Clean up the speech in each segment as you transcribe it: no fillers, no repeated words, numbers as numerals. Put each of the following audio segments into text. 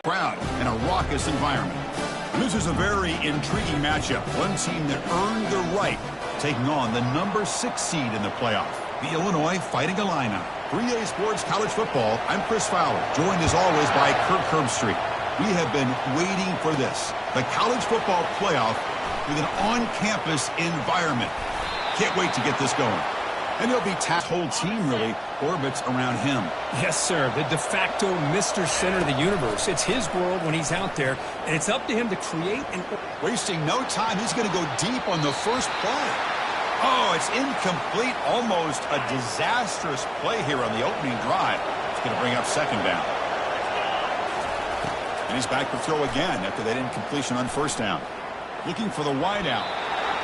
crowd in a raucous environment. And this is a very intriguing matchup. One team that earned the right taking on the number 6 seed in the playoff. The Illinois Fighting Illini. 3A Sports College Football. I'm Chris Fowler, joined as always by Kirk Herbstreit. We have been waiting for this. The college football playoff with an on-campus environment. Can't wait to get this going. And he'll be tasked, whole team really orbits around him. Yes, sir. The de facto Mr. Center of the universe. It's his world when he's out there, and it's up to him to create and... Wasting no time. He's going to go deep on the first play. Oh, it's incomplete. Almost a disastrous play here on the opening drive. It's going to bring up second down. And he's back to throw again after that incompletion on first down. Looking for the wideout.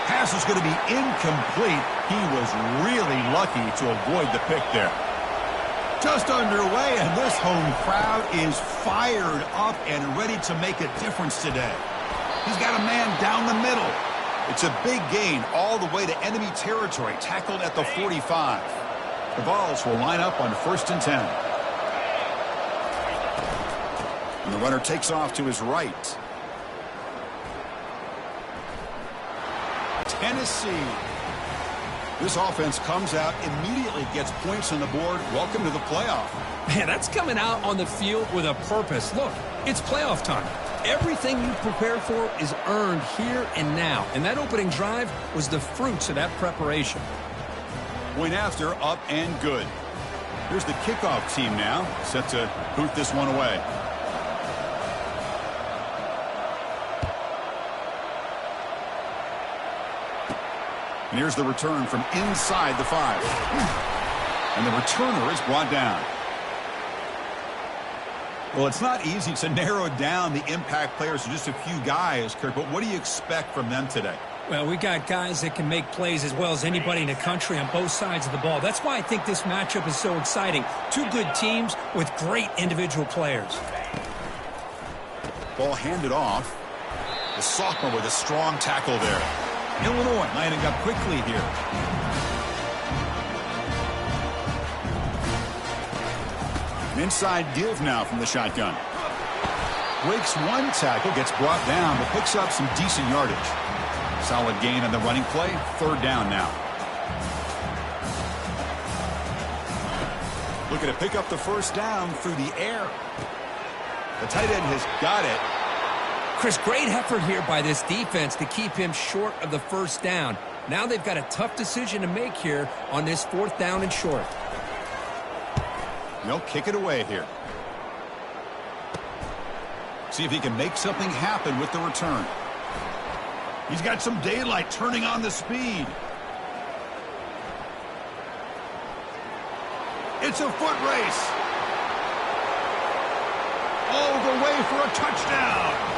Pass is going to be incomplete. He was really lucky to avoid the pick there. Just underway, and this home crowd is fired up and ready to make a difference today. He's got a man down the middle. It's a big gain all the way to enemy territory, tackled at the 45. The Vols will line up on 1st and 10. And the runner takes off to his right. Tennessee. This offense comes out, immediately gets points on the board. Welcome to the playoff. Man, that's coming out on the field with a purpose. Look, it's playoff time. Everything you prepare for is earned here and now. And that opening drive was the fruits of that preparation. Point after, up and good. Here's the kickoff team now, set to boot this one away. And here's the return from inside the 5. And the returner is brought down. Well, it's not easy to narrow down the impact players to just a few guys, Kirk, but what do you expect from them today? Well, we got guys that can make plays as well as anybody in the country on both sides of the ball. That's why I think this matchup is so exciting. Two good teams with great individual players. Ball handed off. The sophomore with a strong tackle there. Illinois lining up quickly here. An inside give now from the shotgun. Breaks one tackle, gets brought down, but picks up some decent yardage. Solid gain on the running play. 3rd down now. Looking to pick up the first down through the air. The tight end has got it. Chris, great effort here by this defense to keep him short of the first down. Now they've got a tough decision to make here on this 4th down and short. They'll kick it away here. See if he can make something happen with the return. He's got some daylight turning on the speed. It's a foot race. All the way for a touchdown.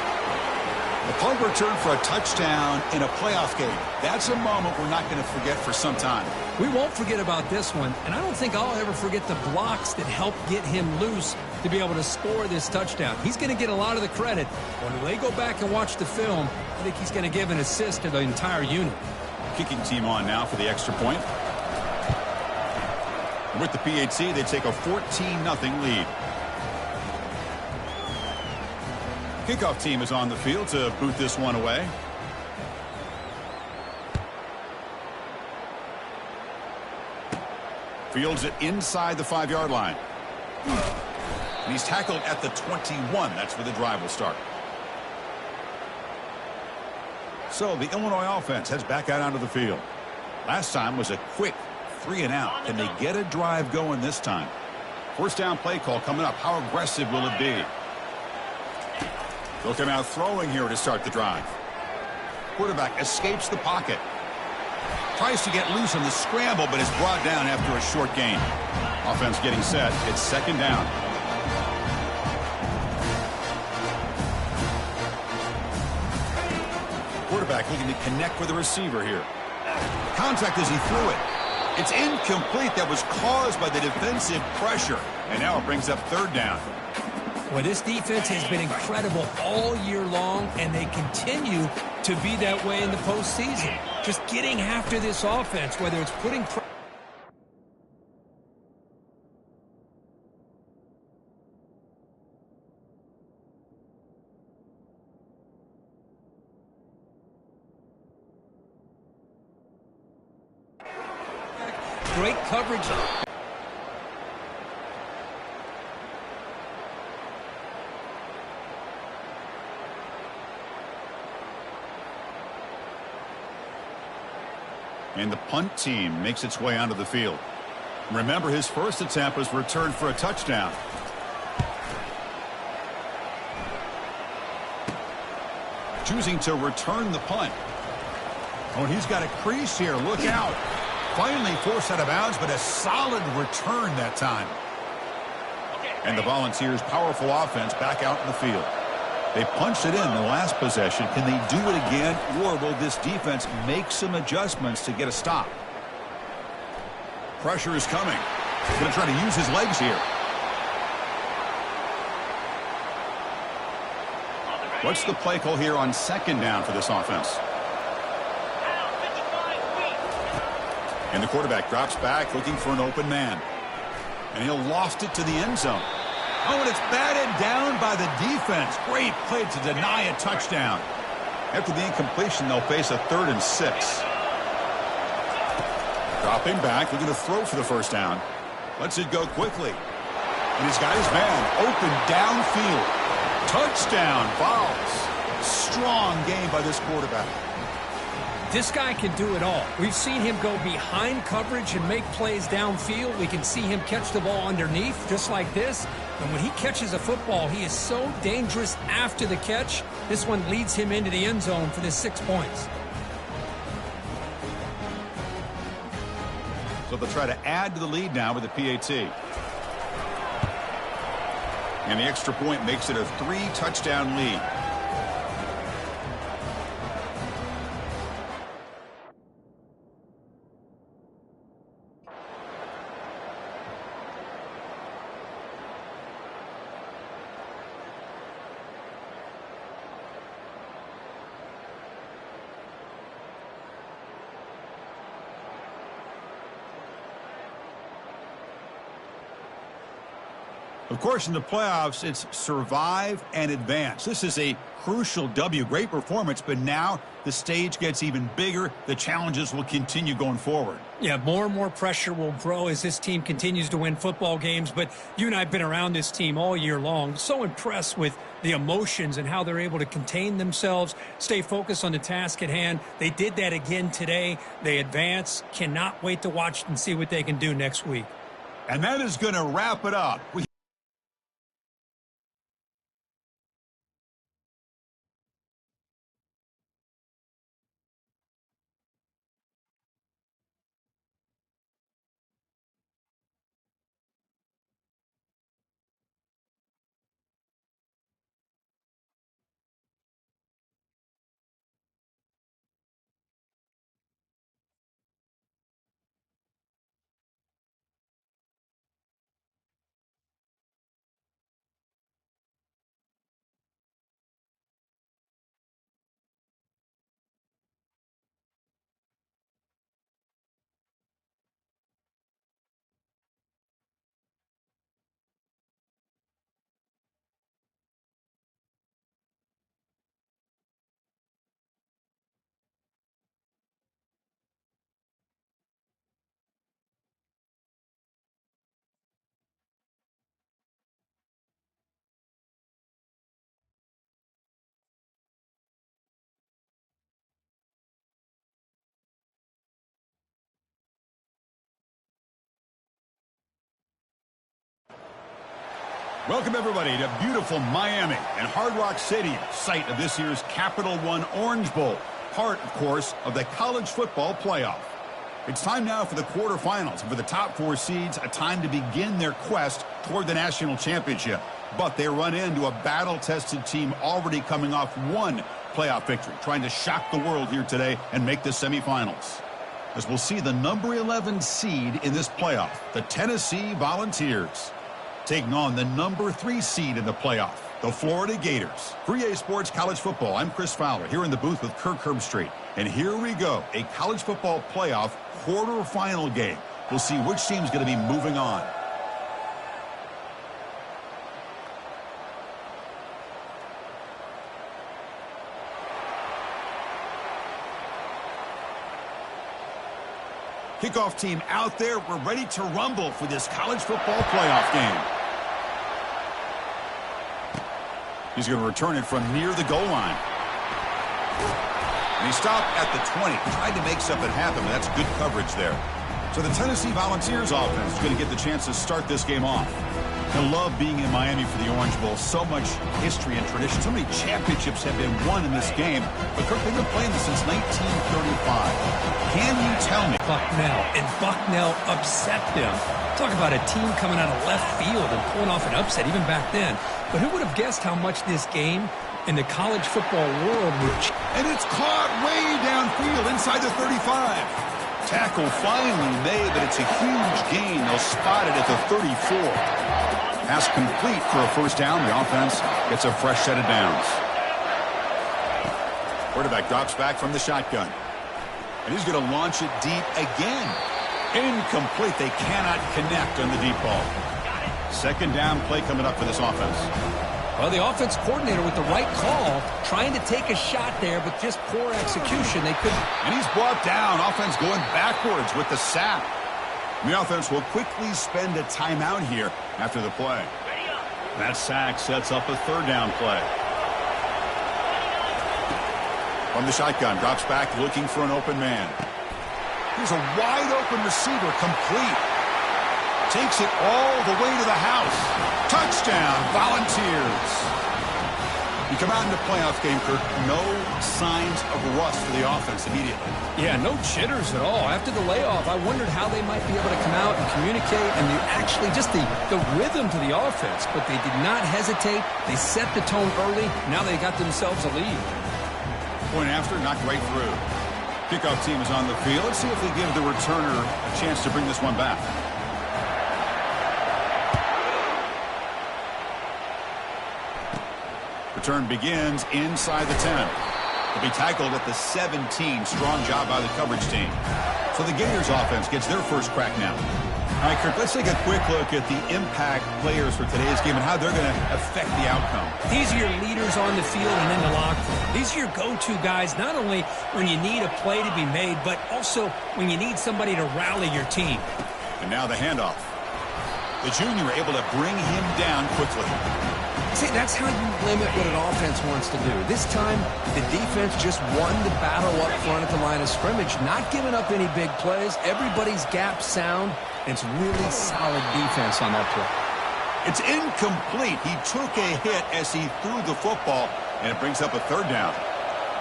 The punt return for a touchdown in a playoff game. That's a moment we're not going to forget for some time. We won't forget about this one, and I don't think I'll ever forget the blocks that helped get him loose to be able to score this touchdown. He's going to get a lot of the credit. When they go back and watch the film, I think he's going to give an assist to the entire unit. Kicking team on now for the extra point. With the PAT, they take a 14-0 lead. Kickoff team is on the field to boot this one away. Fields it inside the 5-yard line. And he's tackled at the 21. That's where the drive will start. So the Illinois offense heads back out onto the field. Last time was a quick 3 and out. Can they get a drive going this time? First down play call coming up. How aggressive will it be? They'll come out throwing here to start the drive. Quarterback escapes the pocket. Tries to get loose on the scramble, but is brought down after a short gain. Offense getting set. It's 2nd down. Quarterback looking to connect with the receiver here. Contact as he threw it. It's incomplete. That was caused by the defensive pressure. And now it brings up 3rd down. Well, this defense has been incredible all year long, and they continue to be that way in the postseason. Just getting after this offense, whether it's putting pressure. great coverage. And the punt team makes its way onto the field. Remember, his first attempt was returned for a touchdown. Choosing to return the punt. Oh, and he's got a crease here. Look out. Finally forced out of bounds, but a solid return that time. And the Volunteers' powerful offense back out in the field. They punched it in the last possession. Can they do it again, or will this defense make some adjustments to get a stop? Pressure is coming. He's going to try to use his legs here. What's the play call here on second down for this offense? And the quarterback drops back looking for an open man. And he'll loft it to the end zone. Oh, and it's batted down by the defense. Great play to deny a touchdown. After the incompletion, they'll face a 3rd and 6. Dropping back, looking to throw for the first down. Lets it go quickly. And he's got his man open downfield. Touchdown, Vols. Strong game by this quarterback. This guy can do it all. We've seen him go behind coverage and make plays downfield. We can see him catch the ball underneath, just like this. And when he catches a football, he is so dangerous after the catch. This one leads him into the end zone for the 6 points. So they'll try to add to the lead now with the PAT. And the extra point makes it a 3-touchdown lead. Of course, in the playoffs, it's survive and advance. This is a crucial W. Great performance, but now the stage gets even bigger. The challenges will continue going forward. Yeah, more and more pressure will grow as this team continues to win football games. But you and I have been around this team all year long. So impressed with the emotions and how they're able to contain themselves, stay focused on the task at hand. They did that again today. They advance. Cannot wait to watch and see what they can do next week. And that is going to wrap it up. Welcome, everybody, to beautiful Miami and Hard Rock Stadium, site of this year's Capital One Orange Bowl, part, of course, of the college football playoff. It's time now for the quarterfinals, and for the top 4 seeds, a time to begin their quest toward the national championship. But they run into a battle-tested team already coming off one playoff victory, trying to shock the world here today and make the semifinals. As we'll see the number 11 seed in this playoff, the Tennessee Volunteers, taking on the number 3 seed in the playoff, the Florida Gators. For EA Sports College Football, I'm Chris Fowler here in the booth with Kirk Herbstreit. And here we go, a college football playoff quarterfinal game. We'll see which team's going to be moving on. Kickoff team out there. We're ready to rumble for this college football playoff game. He's going to return it from near the goal line. And he stopped at the 20. Tried to make something happen, but that's good coverage there. So the Tennessee Volunteers offense is going to get the chance to start this game off. I love being in Miami for the Orange Bowl. So much history and tradition. So many championships have been won in this game. But Kirk, they've been playing this since 1935. Can you tell me? Bucknell, and Bucknell upset them. Talk about a team coming out of left field and pulling off an upset even back then. But who would have guessed how much this game in the college football world would change? And it's caught way downfield inside the 35. Tackle finally made, but it's a huge gain. They'll spot it at the 34. Pass complete for a first down. The offense gets a fresh set of downs. Quarterback drops back from the shotgun. And he's going to launch it deep again. Incomplete. They cannot connect on the deep ball. Second down play coming up for this offense. Well, the offense coordinator with the right call, trying to take a shot there, but just poor execution. They couldn't. And he's brought down. Offense going backwards with the sack. And the offense will quickly spend a timeout here after the play. That sack sets up a third down play. From the shotgun, drops back looking for an open man. Here's a wide open receiver, complete. Takes it all the way to the house. Touchdown, Volunteers. You come out in the playoff game, Kirk, no signs of rust for the offense immediately. Yeah, no jitters at all. After the layoff, I wondered how they might be able to come out and communicate and actually just the rhythm to the offense. But they did not hesitate. They set the tone early. Now they got themselves a lead. Point after, knocked right through. Kickoff team is on the field. Let's see if they give the returner a chance to bring this one back. Return begins inside the 10. He'll be tackled at the 17. Strong job by the coverage team. So the Gators offense gets their first crack now. All right, Kirk, let's take a quick look at the impact players for today's game and how they're going to affect the outcome. These are your leaders on the field and in the locker room. These are your go-to guys, not only when you need a play to be made, but also when you need somebody to rally your team. And now the handoff. The junior able to bring him down quickly. See, that's how you limit what an offense wants to do. This time, the defense just won the battle up front at the line of scrimmage, not giving up any big plays. Everybody's gap sound. It's really solid defense on that play. It's incomplete. He took a hit as he threw the football, and it brings up a third down.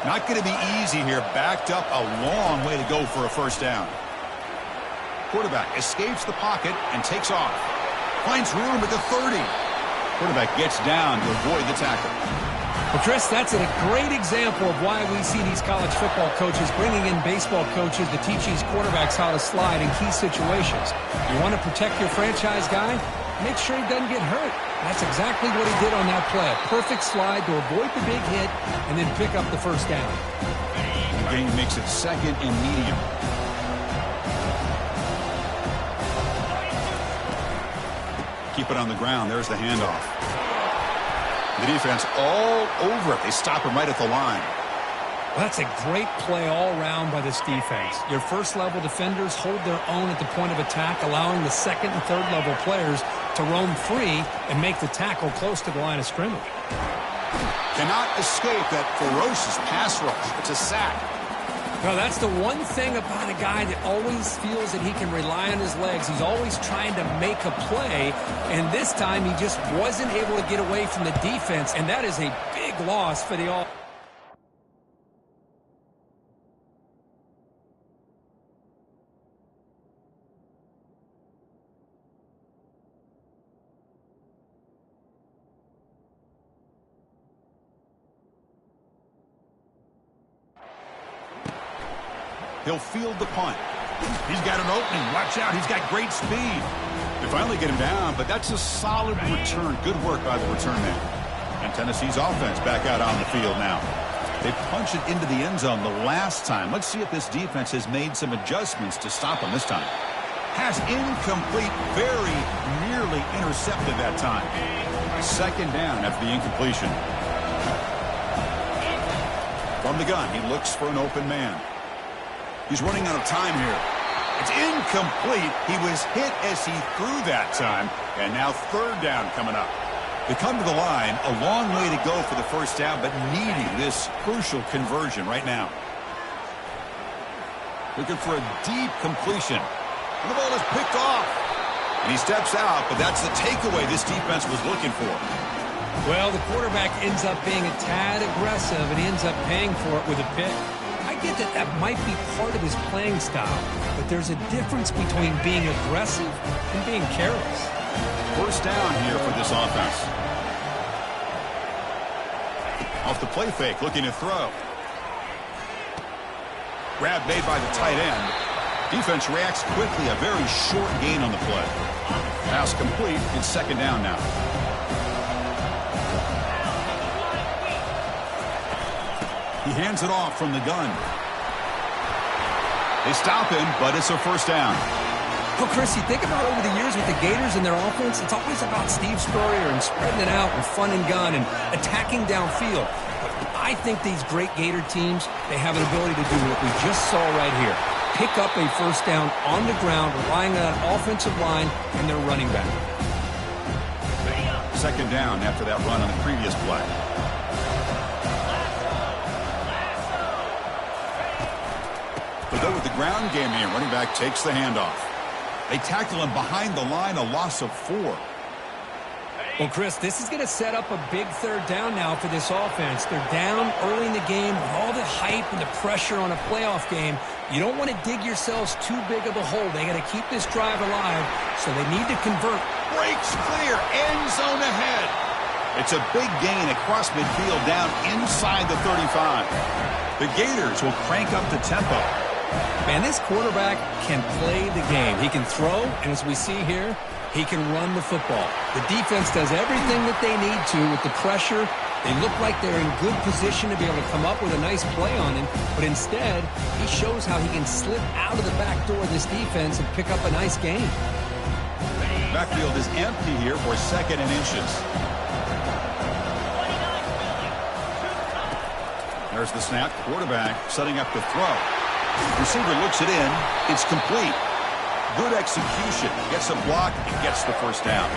Not going to be easy here. Backed up a long way to go for a first down. Quarterback escapes the pocket and takes off. Finds room at the 30. Quarterback gets down to avoid the tackle. Well, Chris, that's a great example of why we see these college football coaches bringing in baseball coaches to teach these quarterbacks how to slide in key situations. You want to protect your franchise guy? Make sure he doesn't get hurt. That's exactly what he did on that play. A perfect slide to avoid the big hit and then pick up the first down. The game makes it second and medium. Keep it on the ground. There's the handoff. The defense all over it. They stop him right at the line. Well, that's a great play all around by this defense. Your first-level defenders hold their own at the point of attack, allowing the second and third-level players to roam free and make the tackle close to the line of scrimmage. Cannot escape that ferocious pass rush. It's a sack. No, that's the one thing about a guy that always feels that he can rely on his legs. He's always trying to make a play, and this time he just wasn't able to get away from the defense, and that is a big loss for the offense. He'll field the punt. He's got an opening. Watch out. He's got great speed. They finally get him down, but that's a solid return. Good work by the return man. And Tennessee's offense back out on the field now. They punched it into the end zone the last time. Let's see if this defense has made some adjustments to stop him this time. Pass incomplete. Very nearly intercepted that time. Second down after the incompletion. From the gun, he looks for an open man. He's running out of time here. It's incomplete. He was hit as he threw that time. And now third down coming up. They come to the line, a long way to go for the first down, but needing this crucial conversion right now. Looking for a deep completion. And the ball is picked off. And he steps out, but that's the takeaway this defense was looking for. Well, the quarterback ends up being a tad aggressive, and he ends up paying for it with a pick. I get that that might be part of his playing style, but there's a difference between being aggressive and being careless. First down here for this offense. Off the play fake, looking to throw. Grab made by the tight end. Defense reacts quickly, a very short gain on the play. Pass complete, it's second down now. He hands it off from the gun. They stop him, but it's a first down. Well, Chris, you think about over the years with the Gators and their offense, it's always about Steve Spurrier and spreading it out and fun and gun and attacking downfield. But I think these great Gator teams, they have an ability to do what we just saw right here. Pick up a first down on the ground, relying on an offensive line and their running back. Second down after that run on the previous play. They go with the ground game here. Running back takes the handoff. They tackle him behind the line, a loss of 4. Well, Chris, this is going to set up a big third down now for this offense. They're down early in the game with all the hype and the pressure on a playoff game. You don't want to dig yourselves too big of a hole. They got to keep this drive alive, so they need to convert. Breaks clear, end zone ahead. It's a big gain across midfield down inside the 35. The Gators will crank up the tempo. Man, this quarterback can play the game. He can throw, and as we see here, he can run the football. The defense does everything that they need to with the pressure. They look like they're in good position to be able to come up with a nice play on him, but instead, he shows how he can slip out of the back door of this defense and pick up a nice gain. Backfield is empty here for second and inches. There's the snap. Quarterback setting up the throw. Receiver looks it in. It's complete. Good execution. Gets a block and gets the first down.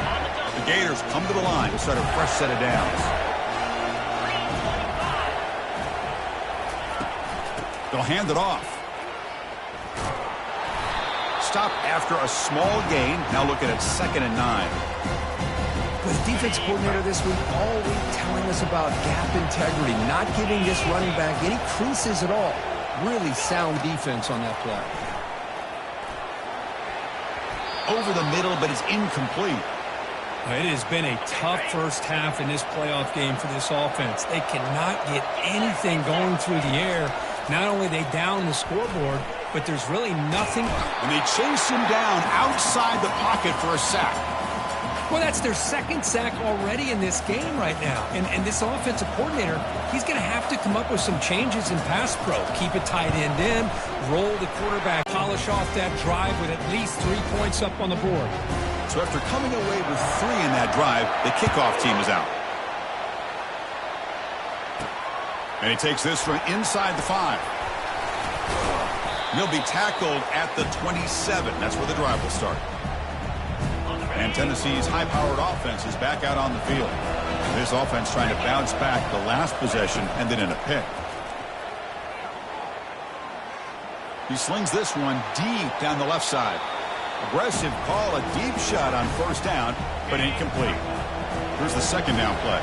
The Gators come to the line to start a fresh set of downs. They'll hand it off. Stop after a small gain. Now looking at second and 9. But the defense coordinator this week all week telling us about gap integrity, not giving this running back any creases at all. Really sound defense on that play. Over the middle, but it's incomplete. It has been a tough first half in this playoff game for this offense. They cannot get anything going through the air. Not only are they down the scoreboard, but there's really nothing. And they chase him down outside the pocket for a sack. Well, that's their second sack already in this game right now. And this offensive coordinator, he's going to have to come up with some changes in pass pro. Keep it tight end in, roll the quarterback, polish off that drive with at least 3 points up on the board. So after coming away with 3 in that drive, the kickoff team is out. And he takes this from inside the 5. He'll be tackled at the 27. That's where the drive will start. And Tennessee's high-powered offense is back out on the field. This offense trying to bounce back. The last possession ended in a pick. He slings this one deep down the left side. Aggressive call, a deep shot on first down, but incomplete. Here's the second down play.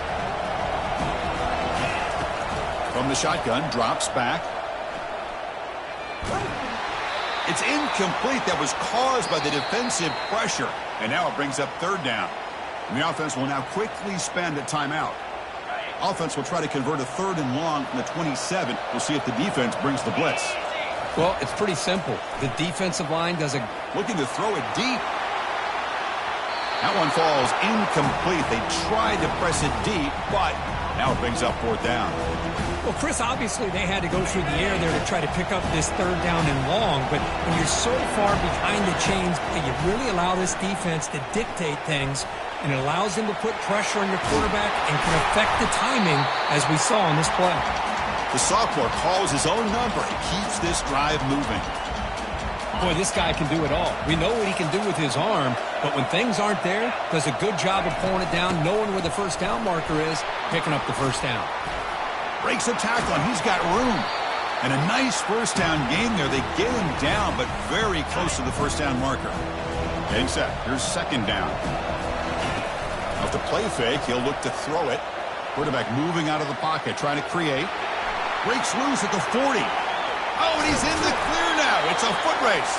From the shotgun, drops back. It's incomplete. That was caused by the defensive pressure. And now it brings up third down. And the offense will now quickly spend a timeout. Offense will try to convert a third and long from the 27. We'll see if the defense brings the blitz. Well, it's pretty simple. The defensive line does a... Looking to throw it deep. That one falls incomplete. They tried to press it deep, but now it brings up fourth down. Well, Chris, obviously they had to go through the air there to try to pick up this third down and long, but when you're so far behind the chains, you really allow this defense to dictate things, and it allows them to put pressure on your quarterback and can affect the timing, as we saw on this play. The sophomore calls his own number and keeps this drive moving. Boy, this guy can do it all. We know what he can do with his arm, but when things aren't there, does a good job of pulling it down, knowing where the first down marker is, picking up the first down. Breaks a tackle, and he's got room. And a nice first down game there. They get him down, but very close to the first down marker. Getting set. Here's second down. Off the play fake, he'll look to throw it. Quarterback moving out of the pocket, trying to create. Breaks loose at the 40. Oh, and he's in the clear now. It's a foot race.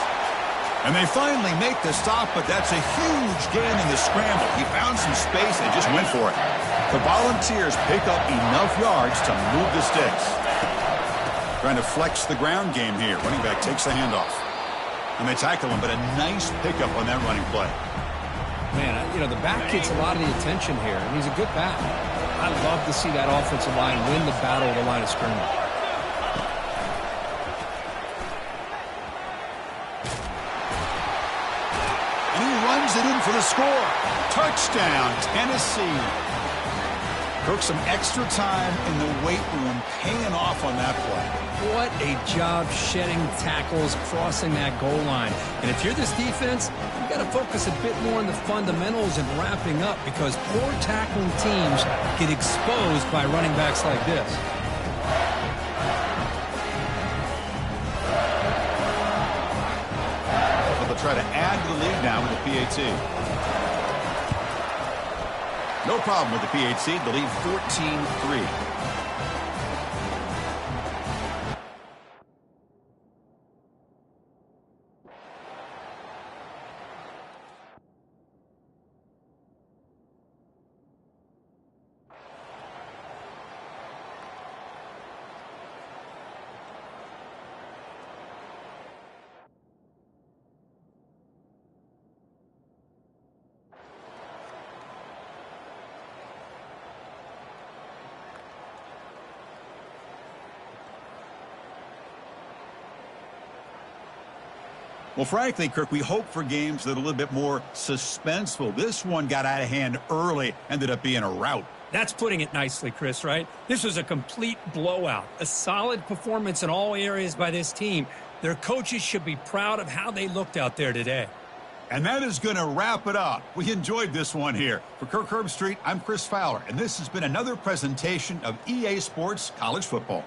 And they finally make the stop, but that's a huge gain in the scramble. He found some space and just went for it. The Volunteers pick up enough yards to move the sticks. Trying to flex the ground game here. Running back takes the handoff. And they tackle him, but a nice pickup on that running play. Man, the back gets a lot of the attention here, and he's a good back. I love to see that offensive line win the battle of the line of scrimmage. And he runs it in for the score. Touchdown, Tennessee. Took some extra time in the weight room, paying off on that play. What a job shedding tackles, crossing that goal line. And if you're this defense, you've got to focus a bit more on the fundamentals and wrapping up, because poor tackling teams get exposed by running backs like this. But they'll try to add to the lead now with the PAT. No problem with the PAT. The lead 14-3. Well, frankly, Kirk, we hope for games that are a little bit more suspenseful. This one got out of hand early, ended up being a rout. That's putting it nicely, Chris, right? This was a complete blowout, a solid performance in all areas by this team. Their coaches should be proud of how they looked out there today. And that is going to wrap it up. We enjoyed this one here. For Kirk Herbstreit, I'm Chris Fowler, and this has been another presentation of EA Sports College Football.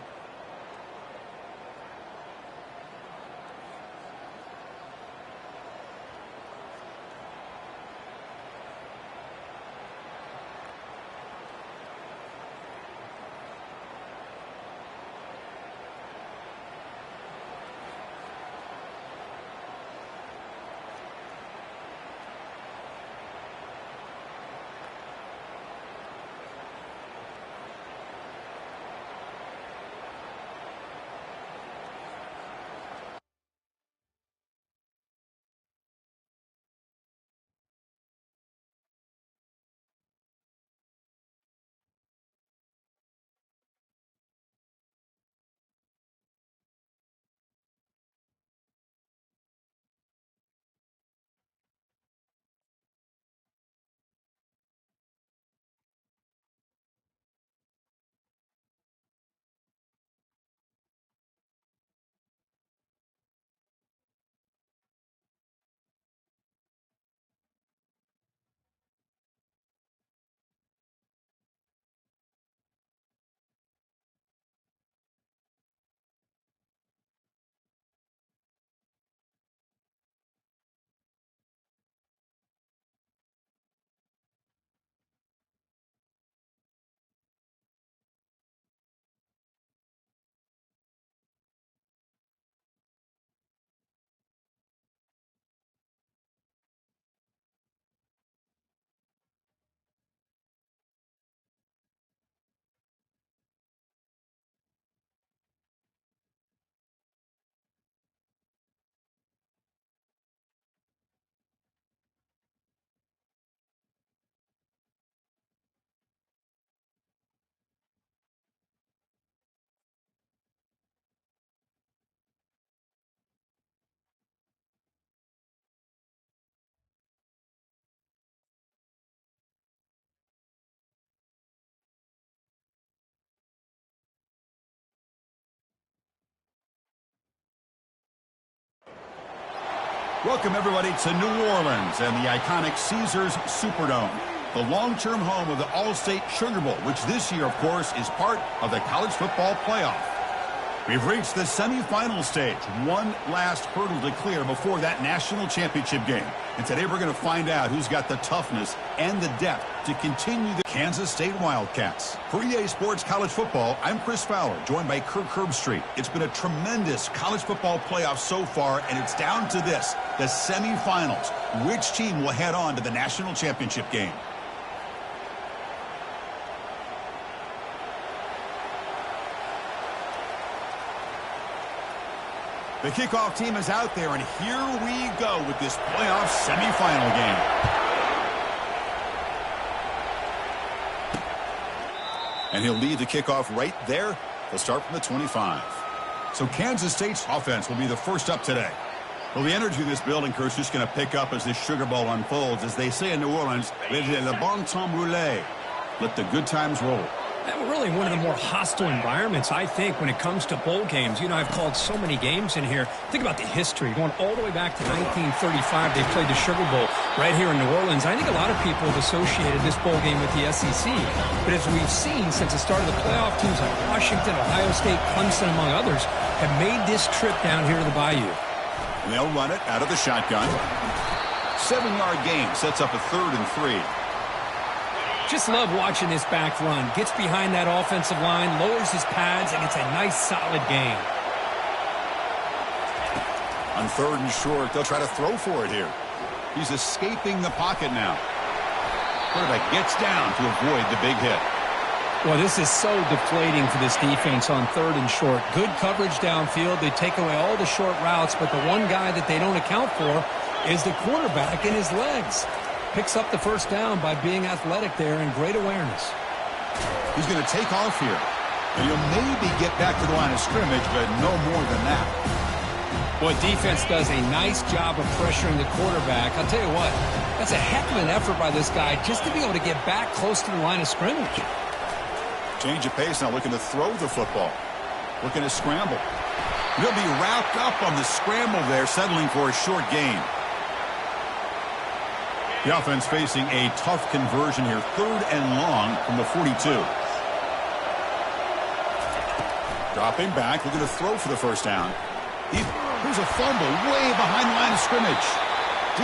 Welcome, everybody, to New Orleans and the iconic Caesars Superdome, the long-term home of the All-State Sugar Bowl, which this year, of course, is part of the college football playoff. We've reached the semifinal stage, one last hurdle to clear before that national championship game. And today we're going to find out who's got the toughness and the depth to continue the Kansas State Wildcats. For EA Sports College Football, I'm Chris Fowler, joined by Kirk Herbstreit. It's been a tremendous college football playoff so far, and it's down to this, the semifinals. Which team will head on to the national championship game? The kickoff team is out there, and here we go with this playoff semifinal game. And he'll lead the kickoff right there. He'll start from the 25. So Kansas State's offense will be the first up today. Well, the energy of this building, Chris, is just going to pick up as this Sugar Bowl unfolds. As they say in New Orleans, le bon temps roulé. Let the good times roll. Really one of the more hostile environments, I think, when it comes to bowl games. You know, I've called so many games in here. Think about the history. Going all the way back to 1935, they played the Sugar Bowl right here in New Orleans. I think a lot of people have associated this bowl game with the SEC. But as we've seen since the start of the playoff, teams like Washington, Ohio State, Clemson, among others, have made this trip down here to the Bayou. And they'll run it out of the shotgun. 7-yard gain sets up a 3rd and 3. Just love watching this back run. Gets behind that offensive line, lowers his pads, and it's a nice, solid gain. On 3rd and short, they'll try to throw for it here. He's escaping the pocket now. Quarterback gets down to avoid the big hit. Well, this is so deflating for this defense on 3rd and short. Good coverage downfield. They take away all the short routes, but the one guy that they don't account for is the quarterback and his legs. Picks up the first down by being athletic there and great awareness. He's going to take off here. And he'll maybe get back to the line of scrimmage, but no more than that. Boy, defense does a nice job of pressuring the quarterback. I'll tell you what, that's a heck of an effort by this guy just to be able to get back close to the line of scrimmage. Change of pace now, looking to throw the football. Looking to scramble. He'll be wrapped up on the scramble there, settling for a short gain. The offense facing a tough conversion here. 3rd and long from the 42. Dropping back, looking to throw for the first down. Here's a fumble way behind the line of scrimmage.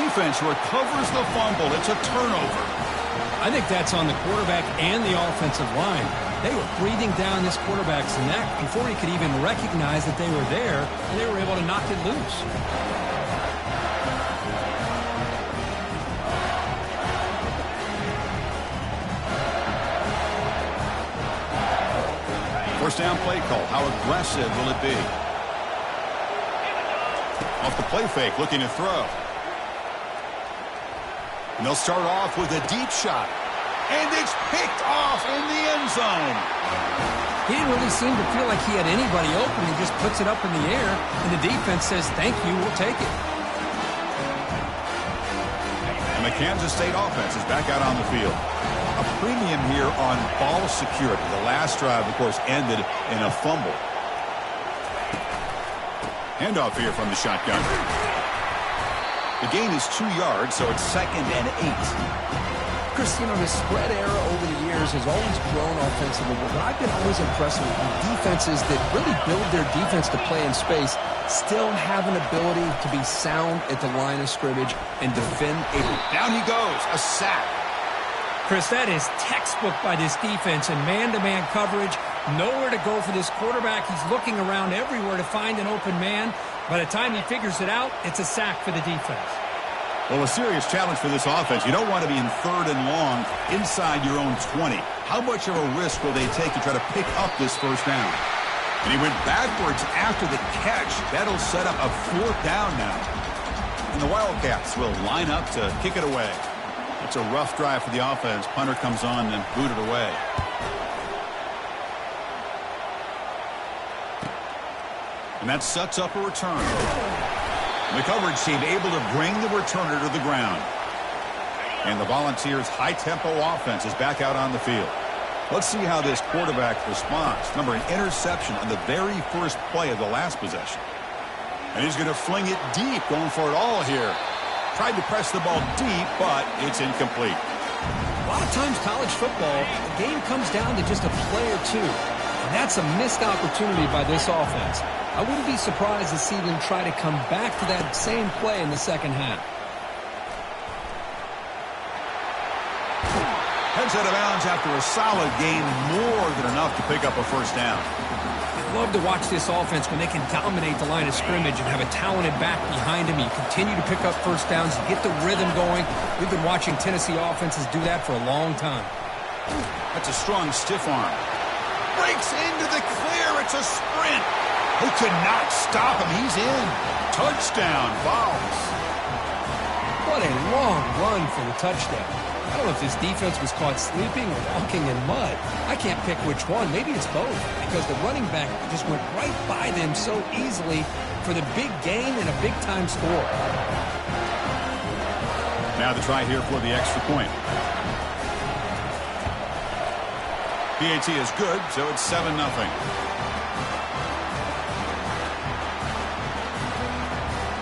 Defense recovers the fumble. It's a turnover. I think that's on the quarterback and the offensive line. They were breathing down this quarterback's neck before he could even recognize that they were there, and they were able to knock it loose. First down play call. How aggressive will it be? Off the play fake, looking to throw. And they'll start off with a deep shot. And it's picked off in the end zone. He didn't really seem to feel like he had anybody open. He just puts it up in the air, and the defense says, thank you, we'll take it. And the Kansas State offense is back out on the field. A premium here on ball security. The last drive, of course, ended in a fumble. Handoff here from the shotgun. The gain is 2 yards, so it's 2nd and 8. Chris, you know, the spread era over the years has always grown offensively, but I've been always impressed with defenses that really build their defense to play in space, still have an ability to be sound at the line of scrimmage and defend a... Down he goes, a sack. Chris, that is textbook by this defense in man-to-man coverage. Nowhere to go for this quarterback. He's looking around everywhere to find an open man. By the time he figures it out, it's a sack for the defense. Well, a serious challenge for this offense. You don't want to be in 3rd and long inside your own 20. How much of a risk will they take to try to pick up this first down? And he went backwards after the catch. That'll set up a 4th down now. And the Wildcats will line up to kick it away. It's a rough drive for the offense. Punter comes on and booted away. And that sets up a return. The coverage team able to bring the returner to the ground. And the Volunteers' high-tempo offense is back out on the field. Let's see how this quarterback responds. Remember, an interception on the very first play of the last possession. And he's going to fling it deep, going for it all here. Tried to press the ball deep, but it's incomplete. A lot of times college football, the game comes down to just a play or two. And that's a missed opportunity by this offense. I wouldn't be surprised to see them try to come back to that same play in the second half. Heads out of bounds after a solid gain, more than enough to pick up a first down. I love to watch this offense when they can dominate the line of scrimmage and have a talented back behind him. You continue to pick up first downs, you get the rhythm going. We've been watching Tennessee offenses do that for a long time. That's a strong stiff arm. Breaks into the clear. It's a sprint. They could not stop him. He's in. Touchdown, Vols. What a long run for the touchdown. I don't know if this defense was caught sleeping or walking in mud. I can't pick which one. Maybe it's both, because the running back just went right by them so easily for the big gain and a big-time score. Now the try here for the extra point. PAT is good, so it's 7-0.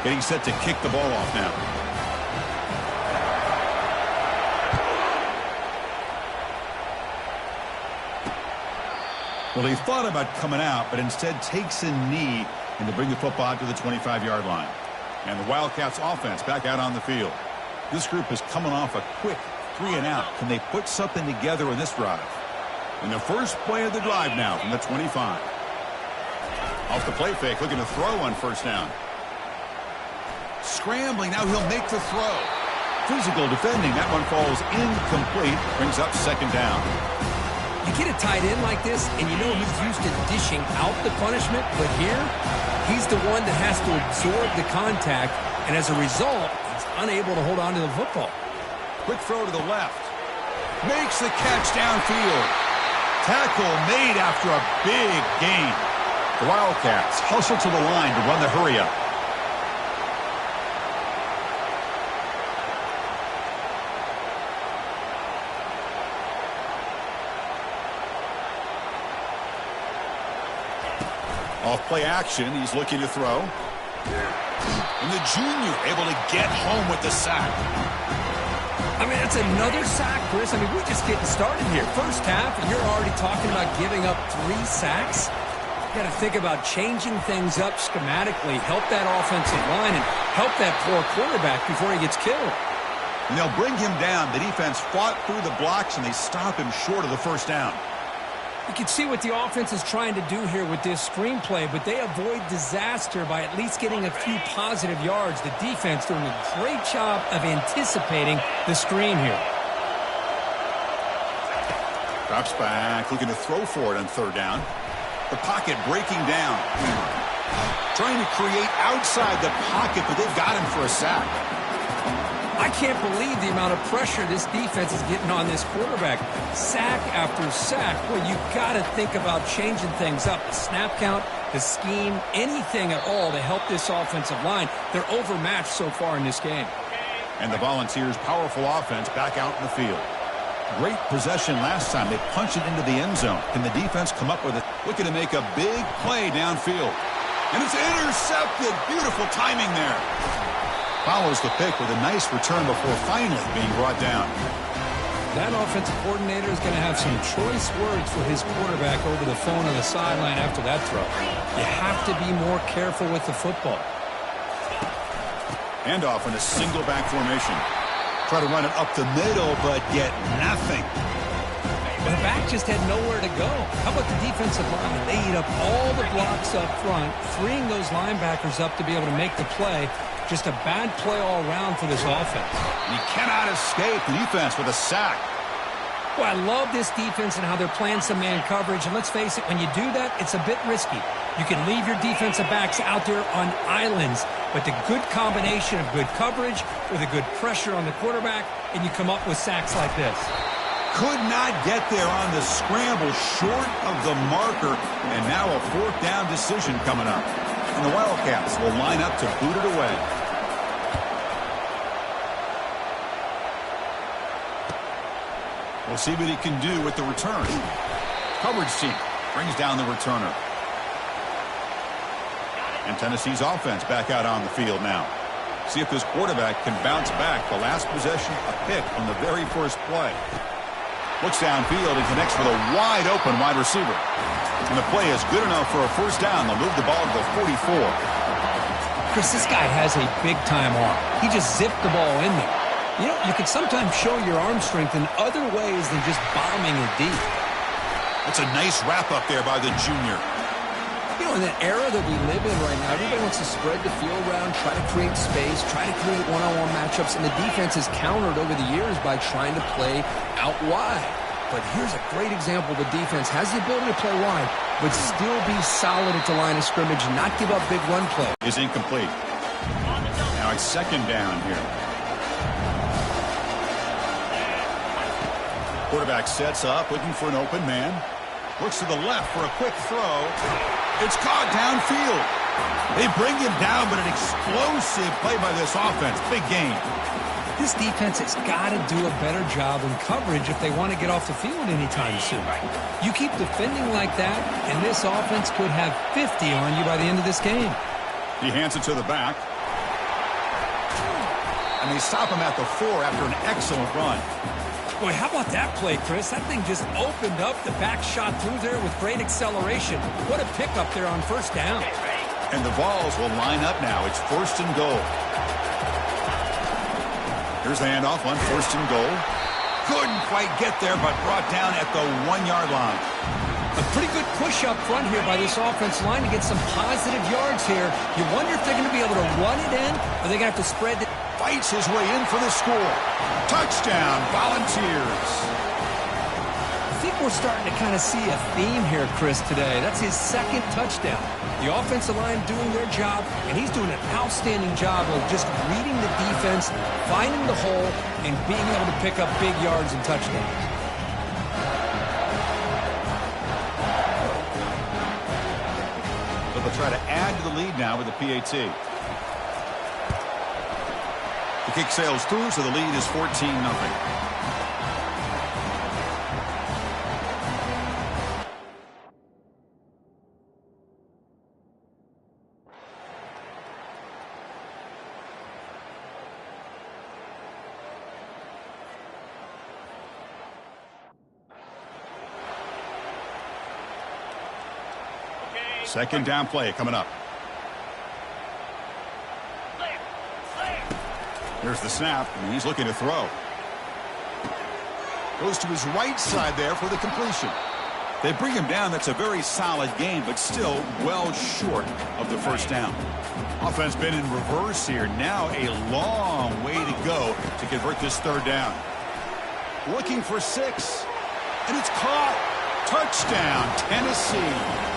Getting set to kick the ball off now. Well, he thought about coming out, but instead takes a knee and to bring the football to the 25-yard line. And the Wildcats offense back out on the field. This group is coming off a quick 3-and-out. Can they put something together in this drive? In the first play of the drive now from the 25. Off the play fake, looking to throw on first down. Scrambling, now he'll make the throw. Physical defending, that one falls incomplete, brings up second down. You get a tight end like this, and you know he's used to dishing out the punishment, but here, he's the one that has to absorb the contact, and as a result, he's unable to hold on to the football. Quick throw to the left. Makes the catch downfield. Tackle made after a big gain. The Wildcats hustle to the line to run the hurry-up. Off play action, he's looking to throw. And the junior able to get home with the sack. I mean, that's another sack, Chris. I mean, we're just getting started here. First half, and you're already talking about giving up 3 sacks. You got to think about changing things up schematically, help that offensive line, and help that poor quarterback before he gets killed. And they'll bring him down. The defense fought through the blocks, and they stop him short of the first down. You can see what the offense is trying to do here with this screenplay, but they avoid disaster by at least getting a few positive yards. The defense doing a great job of anticipating the screen here. Drops back, looking to throw for it on third down. The pocket breaking down. Trying to create outside the pocket, but they've got him for a sack. I can't believe the amount of pressure this defense is getting on this quarterback. Sack after sack. Well, you got to think about changing things up. The snap count, the scheme, anything at all to help this offensive line. They're overmatched so far in this game. And the Volunteers' powerful offense back out in the field. Great possession last time. They punched it into the end zone. Can the defense come up with it? Looking to make a big play downfield. And it's intercepted. Beautiful timing there. Follows the pick with a nice return before finally being brought down. That offensive coordinator is going to have some choice words for his quarterback over the phone on the sideline after that throw. You have to be more careful with the football. Handoff in a single back formation. Try to run it up the middle, but get nothing. The back just had nowhere to go. How about the defensive line? They eat up all the blocks up front, freeing those linebackers up to be able to make the play. Just a bad play all around for this offense. You cannot escape the defense with a sack. Well, I love this defense and how they're playing some man coverage. And let's face it, when you do that, it's a bit risky. You can leave your defensive backs out there on islands, but the good combination of good coverage with a good pressure on the quarterback, and you come up with sacks like this. Could not get there on the scramble, short of the marker, and now a fourth down decision coming up. And the Wildcats will line up to boot it away. We'll see what he can do with the return. Coverage team brings down the returner. And Tennessee's offense back out on the field now. See if this quarterback can bounce back. The last possession, a pick on the very first play. Looks downfield and connects with a wide-open wide receiver. And the play is good enough for a first down. They'll move the ball to the 44. Chris, this guy has a big-time arm. He just zipped the ball in there. You know, you can sometimes show your arm strength in other ways than just bombing it deep. That's a nice wrap-up there by the junior. You know, in the era that we live in right now, everybody wants to spread the field around, try to create space, try to create one-on-one matchups, and the defense has countered over the years by trying to play out wide. But here's a great example. The defense has the ability to play wide, but still be solid at the line of scrimmage, not give up big run play. Is incomplete. Now it's second down here. Quarterback sets up, looking for an open man. Looks to the left for a quick throw. It's caught downfield. They bring him down, but an explosive play by this offense. Big gain. This defense has got to do a better job in coverage if they want to get off the field anytime soon. You keep defending like that, and this offense could have 50 on you by the end of this game. He hands it to the back. And they stop him at the 4 after an excellent run. Boy, how about that play, Chris? That thing just opened up. The back shot through there with great acceleration. What a pickup there on first down. And the Vols will line up now. It's first and goal. Here's the handoff on first and goal. Couldn't quite get there, but brought down at the 1-yard line. A pretty good push up front here by this offensive line to get some positive yards here. You wonder if they're going to be able to run it in, or they're going to have to spread it. Fights his way in for the score. Touchdown, Volunteers. I think we're starting to kind of see a theme here, Chris, today. That's his second touchdown. The offensive line doing their job, and he's doing an outstanding job of just reading the defense, finding the hole, and being able to pick up big yards and touchdowns. So they'll try to add to the lead now with the PAT. The kick sails through, so the lead is 14-0. Second down play coming up. Here's the snap, and he's looking to throw. Goes to his right side there for the completion. They bring him down. That's a very solid gain, but still well short of the first down. Offense been in reverse here. Now a long way to go to convert this third down. Looking for 6, and it's caught. Touchdown, Tennessee.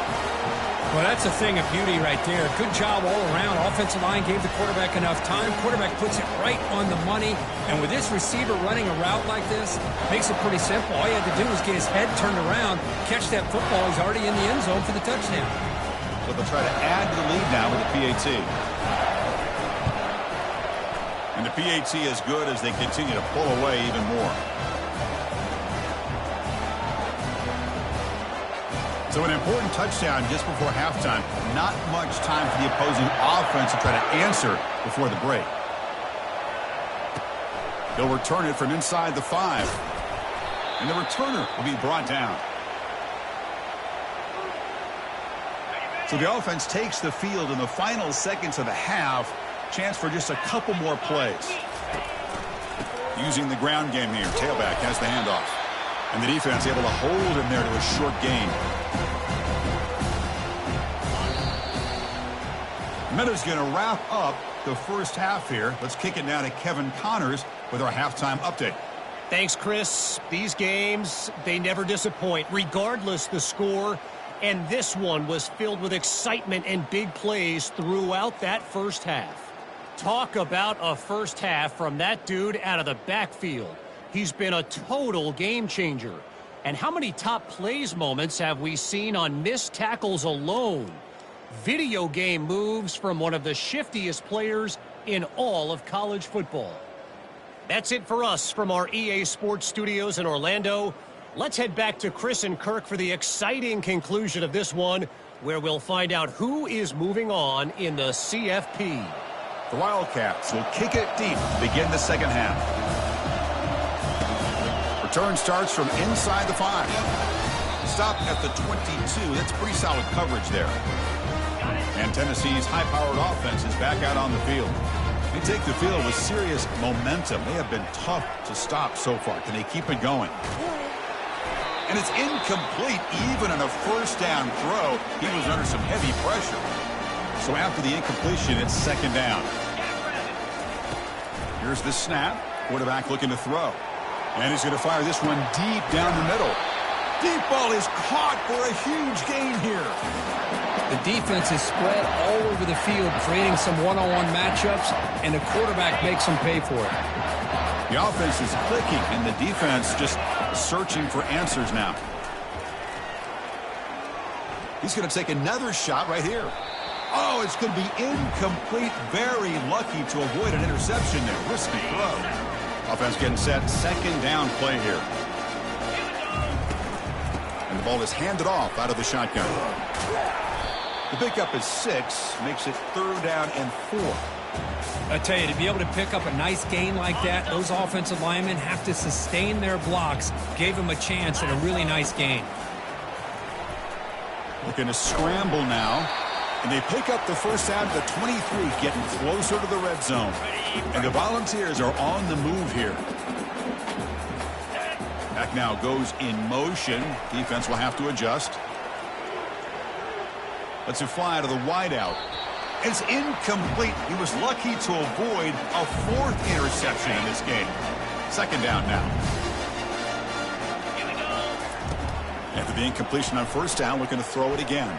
Well, that's a thing of beauty right there. Good job all around. Offensive line gave the quarterback enough time. Quarterback puts it right on the money. And with this receiver running a route like this, makes it pretty simple. All you had to do was get his head turned around, catch that football. He's already in the end zone for the touchdown. So they'll try to add to the lead now with the PAT. And the PAT is good as they continue to pull away even more. So an important touchdown just before halftime. Not much time for the opposing offense to try to answer before the break. They'll return it from inside the 5. And the returner will be brought down. So the offense takes the field in the final seconds of the half. Chance for just a couple more plays. Using the ground game here. Tailback has the handoff. And the defense able to hold him there to a short gain. Meadows going to wrap up the first half here. Let's kick it down to Kevin Connors with our halftime update. Thanks, Chris. These games, they never disappoint, regardless the score. And this one was filled with excitement and big plays throughout that first half. Talk about a first half from that dude out of the backfield. He's been a total game changer. And how many top plays moments have we seen on missed tackles alone? Video game moves from one of the shiftiest players in all of college football. That's it for us from our EA Sports Studios in Orlando. Let's head back to Chris and Kirk for the exciting conclusion of this one, where we'll find out who is moving on in the CFP. The Wildcats will kick it deep to begin the second half. Return starts from inside the 5. Stop at the 22. That's pretty solid coverage there. And Tennessee's high-powered offense is back out on the field. They take the field with serious momentum. They have been tough to stop so far. Can they keep it going? And it's incomplete even on a first down throw. He was under some heavy pressure. So after the incompletion, it's second down. Here's the snap. Quarterback looking to throw. And he's going to fire this one deep down the middle. Deep ball is caught for a huge gain here. The defense is spread all over the field, creating some one-on-one matchups, and the quarterback makes them pay for it. The offense is clicking, and the defense just searching for answers now. He's going to take another shot right here. Oh, it's going to be incomplete. Very lucky to avoid an interception there. Risky throw. Offense getting set. Second down play here. And the ball is handed off out of the shotgun. The pickup is 6. Makes it third down and 4. I tell you, to be able to pick up a nice gain like that, those offensive linemen have to sustain their blocks. Gave them a chance at a really nice gain. Looking to scramble now. And they pick up the first down at the 23, getting closer to the red zone. And the Volunteers are on the move here. Back now goes in motion. Defense will have to adjust. Lets it fly to the wideout. It's incomplete. He was lucky to avoid a 4th interception in this game. Second down now. After the incompletion on first down, looking to throw it again.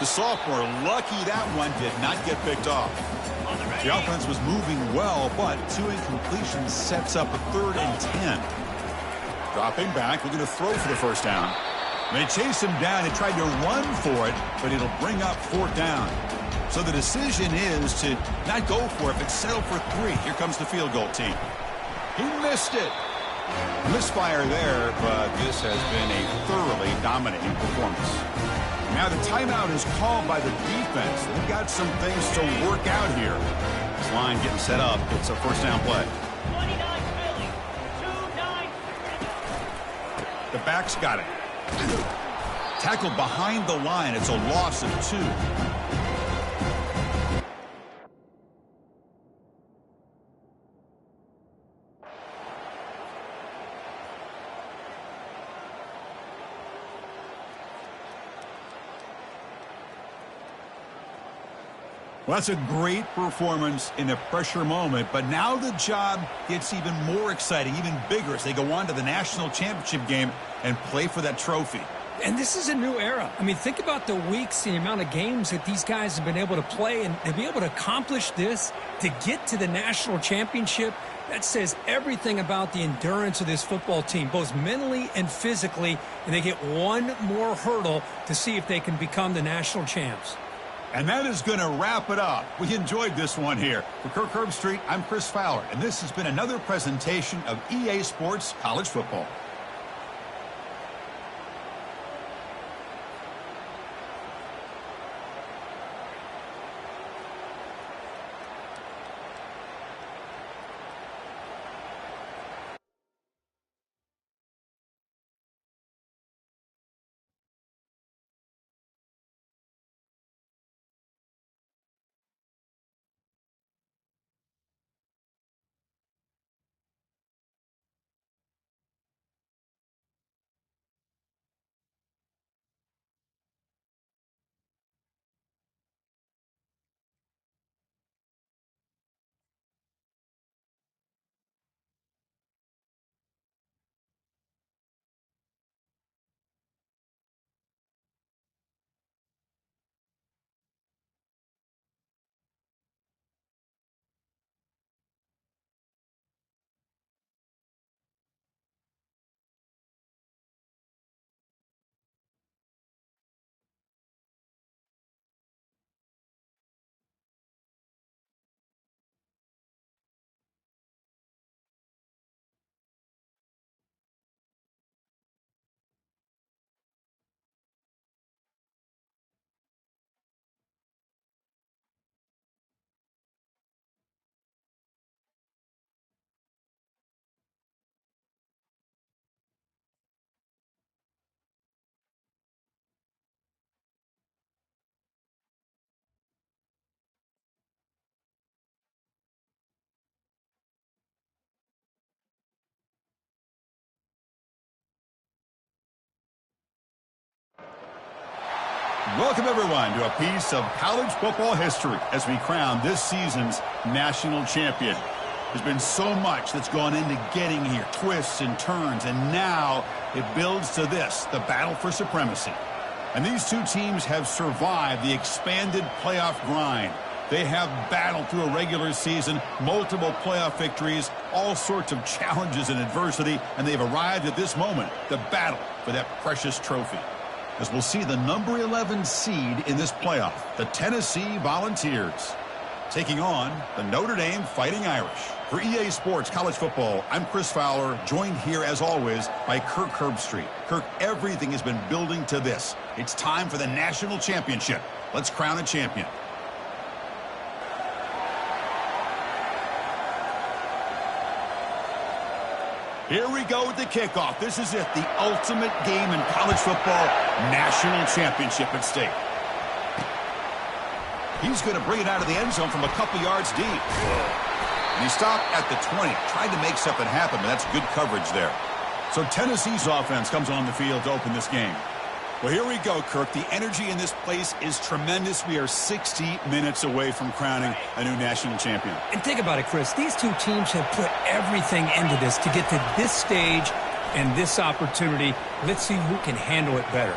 The sophomore, lucky that one did not get picked off. The offense was moving well, but 2 incompletions sets up a 3rd and 10. Dropping back, looking to throw for the first down. They chase him down and tried to run for it, but it'll bring up 4th down. So the decision is to not go for it, but settle for 3. Here comes the field goal team. He missed it. Misfire there, but this has been a thoroughly dominating performance. Now the timeout is called by the defense. They've got some things to work out here. This line getting set up. It's a first down play. 29 Philly, 2-9. The back's got it. Tackled behind the line. It's a loss of 2. Well, that's a great performance in a pressure moment, but now the job gets even more exciting, even bigger as they go on to the national championship game and play for that trophy. And this is a new era. I mean, think about the weeks, the amount of games that these guys have been able to play, and to be able to accomplish this, to get to the national championship, that says everything about the endurance of this football team, both mentally and physically, and they get one more hurdle to see if they can become the national champs. And that is going to wrap it up. We enjoyed this one here. For Kirk Herbstreit, I'm Chris Fowler, and this has been another presentation of EA Sports College Football. Welcome, everyone, to a piece of college football history as we crown this season's national champion. There's been so much that's gone into getting here, twists and turns, and now it builds to this, the battle for supremacy. And these two teams have survived the expanded playoff grind. They have battled through a regular season, multiple playoff victories, all sorts of challenges and adversity, and they've arrived at this moment, the battle for that precious trophy. As we'll see the number 11 seed in this playoff, the Tennessee Volunteers, taking on the Notre Dame Fighting Irish. For EA Sports College Football, I'm Chris Fowler, joined here as always by Kirk Herbstreit. Kirk, everything has been building to this. It's time for the national championship. Let's crown a champion. Here we go with the kickoff. This is it, the ultimate game in college football, national championship at stake. He's going to bring it out of the end zone from a couple yards deep. And he stopped at the 20, tried to make something happen, but that's good coverage there. So Tennessee's offense comes on the field to open this game. Well, here we go, Kirk. The energy in this place is tremendous. We are 60 minutes away from crowning a new national champion. And think about it, Chris. These two teams have put everything into this to get to this stage and this opportunity. Let's see who can handle it better.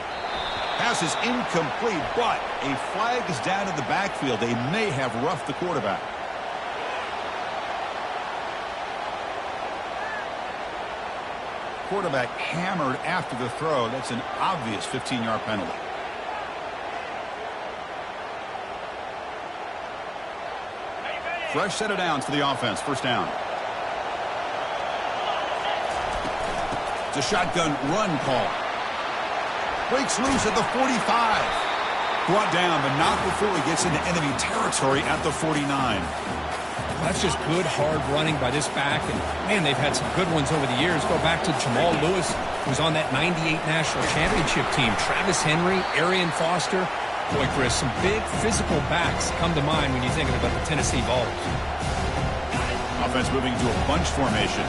Pass is incomplete, but a flag is down in the backfield. They may have roughed the quarterback. Quarterback hammered after the throw. That's an obvious 15-yard penalty. Fresh set of downs for the offense. First down. It's a shotgun run call. Breaks loose at the 45. Brought down, but not before he gets into enemy territory at the 49. That's just good, hard running by this back. And, man, they've had some good ones over the years. Go back to Jamal Lewis, who's on that 98 National Championship team. Travis Henry, Arian Foster. Boy, Chris, some big physical backs come to mind when you're thinking about the Tennessee Vols. Offense moving into a bunch formation.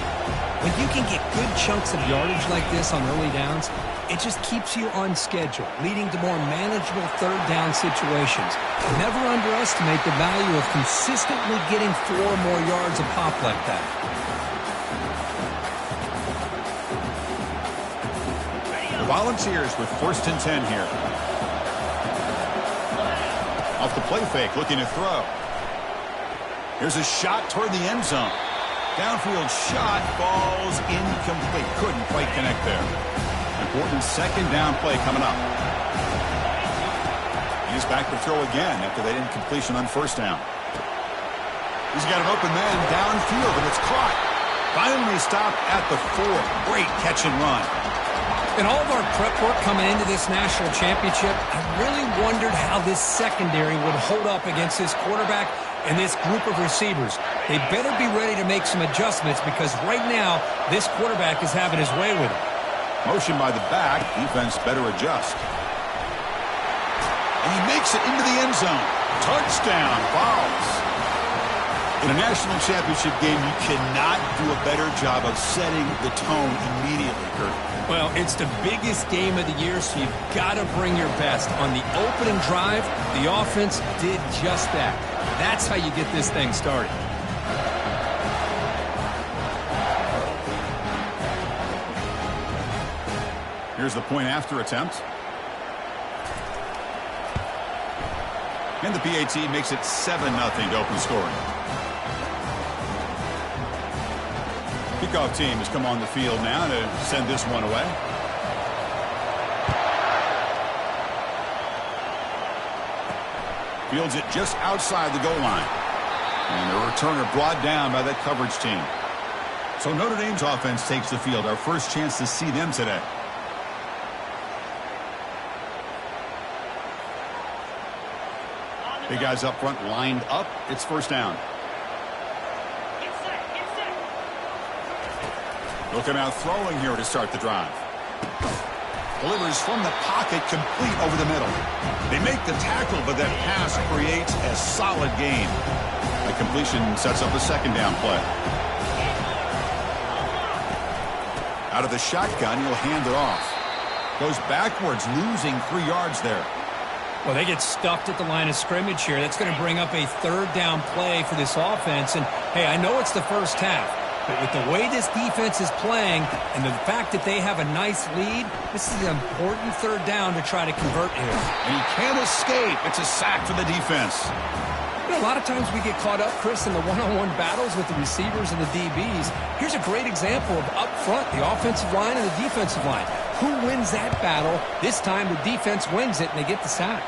When you can get good chunks of yardage like this on early downs, it just keeps you on schedule, leading to more manageable third down situations. Never underestimate the value of consistently getting 4 or more yards a pop like that. The Volunteers with 1st and 10 here. Off the play fake, looking to throw. Here's a shot toward the end zone. Downfield shot, falls incomplete. Couldn't quite connect there. Important second down play coming up. He's back to throw again after that incompletion on first down. He's got an open man downfield, and it's caught. Finally stopped at the 4. Great catch and run. In all of our prep work coming into this national championship, I really wondered how this secondary would hold up against this quarterback and this group of receivers. They better be ready to make some adjustments because right now, this quarterback is having his way with it. Motion by the back. Defense better adjust. And he makes it into the end zone. Touchdown, Vols. In a national championship game, you cannot do a better job of setting the tone immediately, Kurt. Well, it's the biggest game of the year, so you've got to bring your best. On the opening drive, the offense did just that. That's how you get this thing started. Here's the point after attempt. And the PAT makes it 7-0 to open scoring. Kickoff team has come on the field now to send this one away. Fields it just outside the goal line. And the returner brought down by that coverage team. So Notre Dame's offense takes the field. Our first chance to see them today. Big guys up front lined up. It's first down. Looking out throwing here to start the drive. Delivers from the pocket, complete over the middle. They make the tackle, but that pass creates a solid gain. The completion sets up a second down play. Out of the shotgun, he'll hand it off. Goes backwards, losing 3 yards there. Well, they get stuffed at the line of scrimmage here. That's going to bring up a third down play for this offense. And, hey, I know it's the first half, but with the way this defense is playing and the fact that they have a nice lead, this is an important third down to try to convert here. And he can't escape. It's a sack for the defense. You know, a lot of times we get caught up, Chris, in the one-on-one battles with the receivers and the DBs. Here's a great example of up front, the offensive line and the defensive line. Who wins that battle? This time the defense wins it, and they get the sack.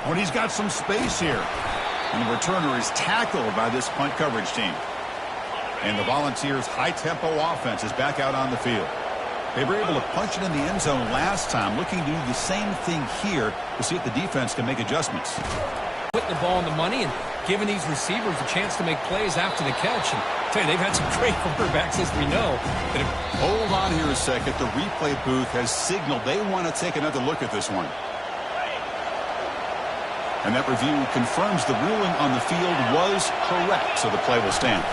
When he's got some space here. And the returner is tackled by this punt coverage team. And the Volunteers' high-tempo offense is back out on the field. They were able to punch it in the end zone last time, looking to do the same thing here to see if the defense can make adjustments. Putting the ball in the money and giving these receivers a chance to make plays after the catch. And I tell you, they've had some great quarterbacks, as we know. But hold on here a second. The replay booth has signaled they want to take another look at this one. And that review confirms the ruling on the field was correct, so the play will stand.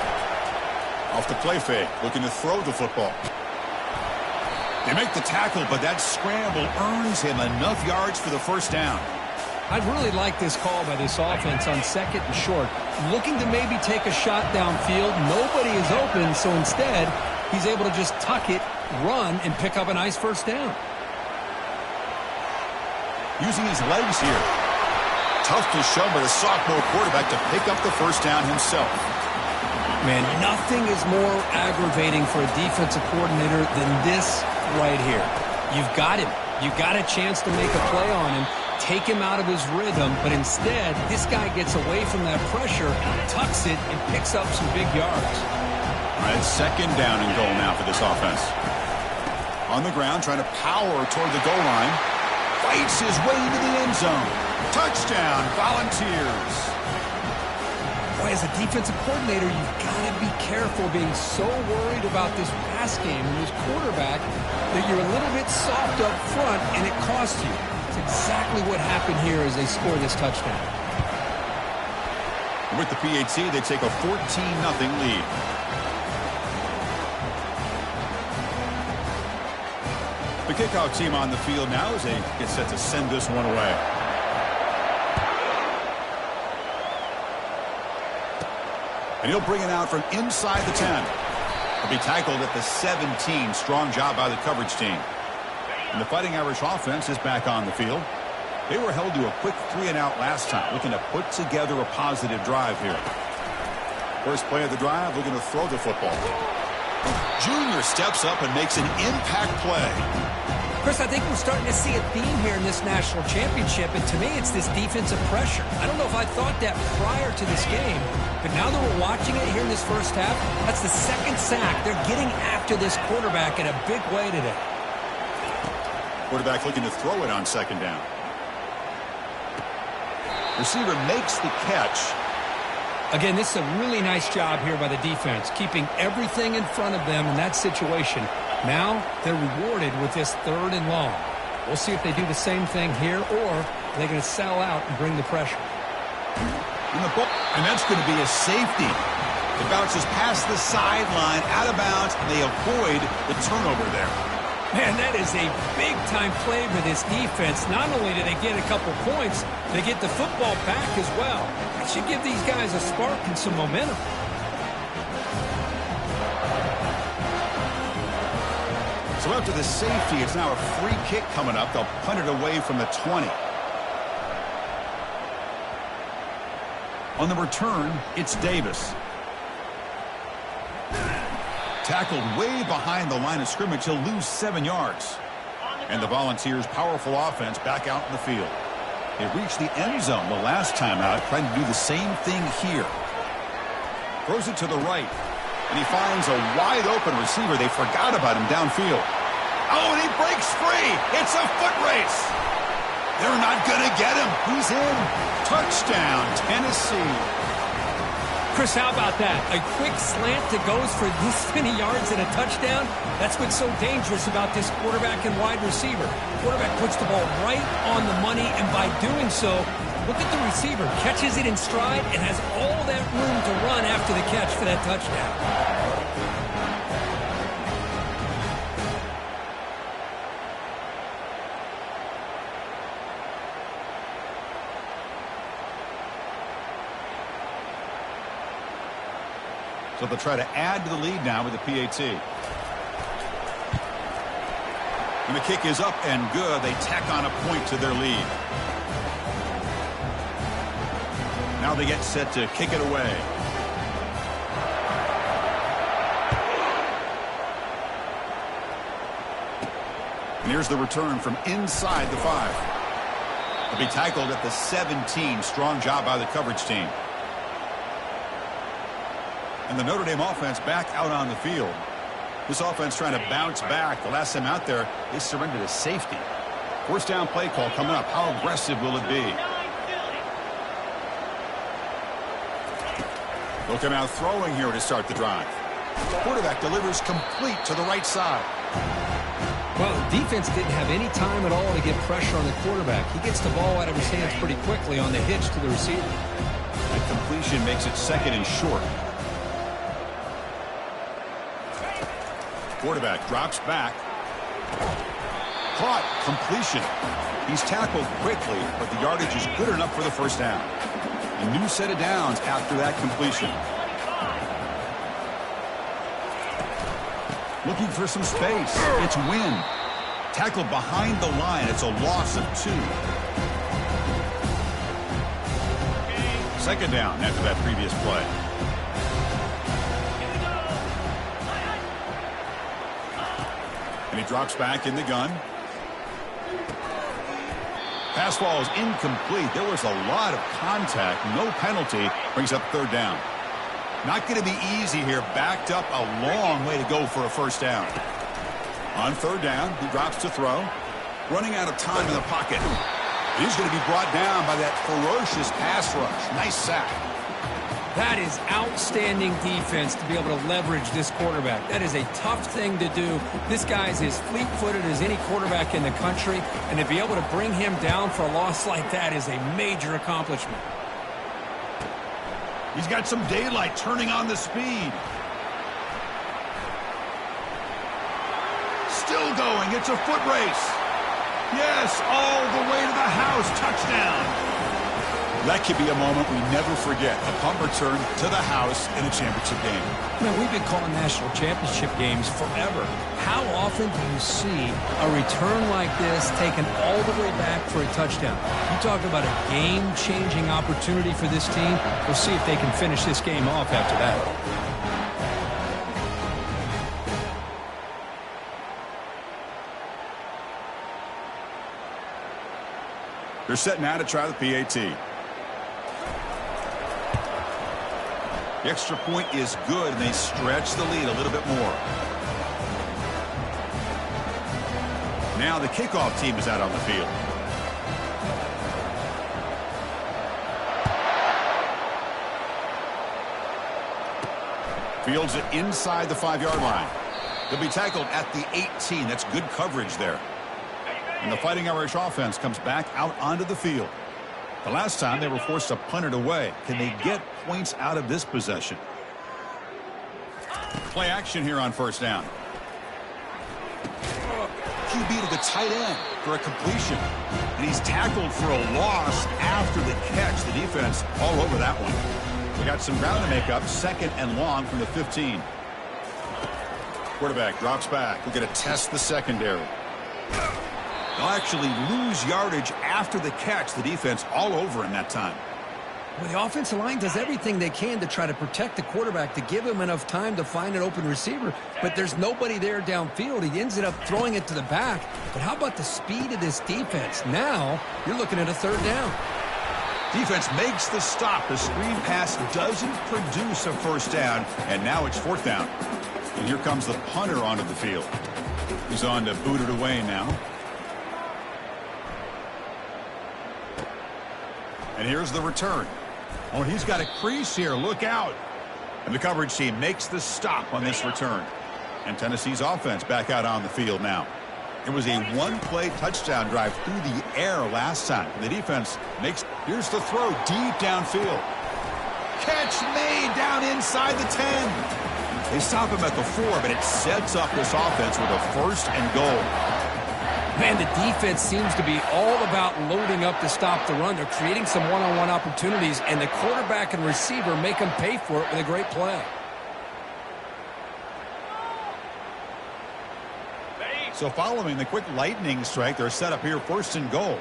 Off the play fake, looking to throw the football. They make the tackle, but that scramble earns him enough yards for the first down. I really like this call by this offense on second and short. Looking to maybe take a shot downfield. Nobody is open, so instead, he's able to just tuck it, run, and pick up a nice first down. Using his legs here. Tough to show by the sophomore quarterback to pick up the first down himself. Man, nothing is more aggravating for a defensive coordinator than this right here. You've got him. You've got a chance to make a play on him, take him out of his rhythm, but instead, this guy gets away from that pressure, tucks it, and picks up some big yards. All right, second down and goal now for this offense. On the ground, trying to power toward the goal line. Fights his way into the end zone. Touchdown, Volunteers. Boy, as a defensive coordinator, you've got to be careful being so worried about this pass game and this quarterback that you're a little bit soft up front and it costs you. It's exactly what happened here as they score this touchdown. With the PAT, they take a 14-0 lead. The kickoff team on the field now as they get set to send this one away. And he'll bring it out from inside the 10. He'll be tackled at the 17. Strong job by the coverage team. And the Fighting Irish offense is back on the field. They were held to a quick 3-and-out last time, looking to put together a positive drive here. First play of the drive, looking to throw the football. Junior steps up and makes an impact play. Chris, I think we're starting to see a theme here in this national championship, and to me it's this defensive pressure. I don't know if I thought that prior to this game, but now that we're watching it here in this first half, that's the second sack. They're getting after this quarterback in a big way today. Quarterback looking to throw it on second down. Receiver makes the catch. Again, this is a really nice job here by the defense, keeping everything in front of them in that situation. Now they're rewarded with this third and long. We'll see if they do the same thing here, or they're going to sell out and bring the pressure. And that's going to be a safety. It bounces past the sideline, out of bounds, and they avoid the turnover there. Man, that is a big-time play for this defense. Not only do they get a couple points, they get the football back as well. That should give these guys a spark and some momentum. So after the safety, it's now a free kick coming up. They'll punt it away from the 20. On the return, it's Davis. Tackled way behind the line of scrimmage. He'll lose 7 yards. And the Volunteers' powerful offense back out in the field. They reached the end zone the last time out, trying to do the same thing here. Throws it to the right. And he finds a wide-open receiver. They forgot about him downfield. Oh, and he breaks free. It's a foot race. They're not going to get him. He's in. Touchdown, Tennessee. Chris, how about that? A quick slant that goes for this many yards and a touchdown? That's what's so dangerous about this quarterback and wide receiver. Quarterback puts the ball right on the money, and by doing so, look at the receiver. Catches it in stride and has all that room to run after the catch for that touchdown. So they'll try to add to the lead now with the PAT. And the kick is up and good. They tack on a point to their lead. Now they get set to kick it away. And here's the return from inside the 5. They'll be tackled at the 17. Strong job by the coverage team. And the Notre Dame offense back out on the field. This offense trying to bounce back. The last time out there, they surrendered a safety. First down play call coming up. How aggressive will it be? They'll come out throwing here to start the drive. Quarterback delivers complete to the right side. Well, the defense didn't have any time at all to get pressure on the quarterback. He gets the ball out of his hands pretty quickly on the hitch to the receiver. That completion makes it second and short. Quarterback drops back. Caught. Completion. He's tackled quickly, but the yardage is good enough for the first down. A new set of downs after that completion. Looking for some space. It's Wynn. Tackled behind the line. It's a loss of 2. Second down after that previous play. And he drops back in the gun. Pass ball is incomplete. There was a lot of contact. No penalty. Brings up third down. Not going to be easy here. Backed up a long way to go for a first down. On third down, he drops to throw. Running out of time in the pocket. He's going to be brought down by that ferocious pass rush. Nice sack. That is outstanding defense to be able to leverage this quarterback. That is a tough thing to do. This guy is as fleet-footed as any quarterback in the country, and to be able to bring him down for a loss like that is a major accomplishment. He's got some daylight turning on the speed. Still going. It's a foot race. Yes, all the way to the house. Touchdown. That could be a moment we never forget. A punt return to the house in a championship game. Now, we've been calling national championship games forever. How often do you see a return like this taken all the way back for a touchdown? You talk about a game-changing opportunity for this team. We'll see if they can finish this game off after that. They're set now to try the PAT. The extra point is good, and they stretch the lead a little bit more. Now the kickoff team is out on the field. Fields it inside the 5-yard line. They'll be tackled at the 18. That's good coverage there. And the Fighting Irish offense comes back out onto the field. The last time they were forced to punt it away. Can they get points out of this possession? Play action here on first down. QB to the tight end for a completion. And he's tackled for a loss after the catch. The defense all over that one. We got some ground to make up. Second and long from the 15. Quarterback drops back. We're going to test the secondary. They'll actually lose yardage after the catch. The defense all over in that time. Well, the offensive line does everything they can to try to protect the quarterback, to give him enough time to find an open receiver. But there's nobody there downfield. He ends up throwing it to the back. But how about the speed of this defense? Now you're looking at a third down. Defense makes the stop. The screen pass doesn't produce a first down. And now it's fourth down. And here comes the punter onto the field. He's on to boot it away now. And here's the return. Oh, he's got a crease here. Look out. And the coverage team makes the stop on this return. And Tennessee's offense back out on the field now. It was a one-play touchdown drive through the air last time. The defense makes... Here's the throw deep downfield. Catch made down inside the 10. They stop him at the 4, but it sets up this offense with a first and goal. Man, the defense seems to be all about loading up to stop the run. They're creating some one-on-one opportunities, and the quarterback and receiver make them pay for it with a great play. So following the quick lightning strike, they're set up here first and goal.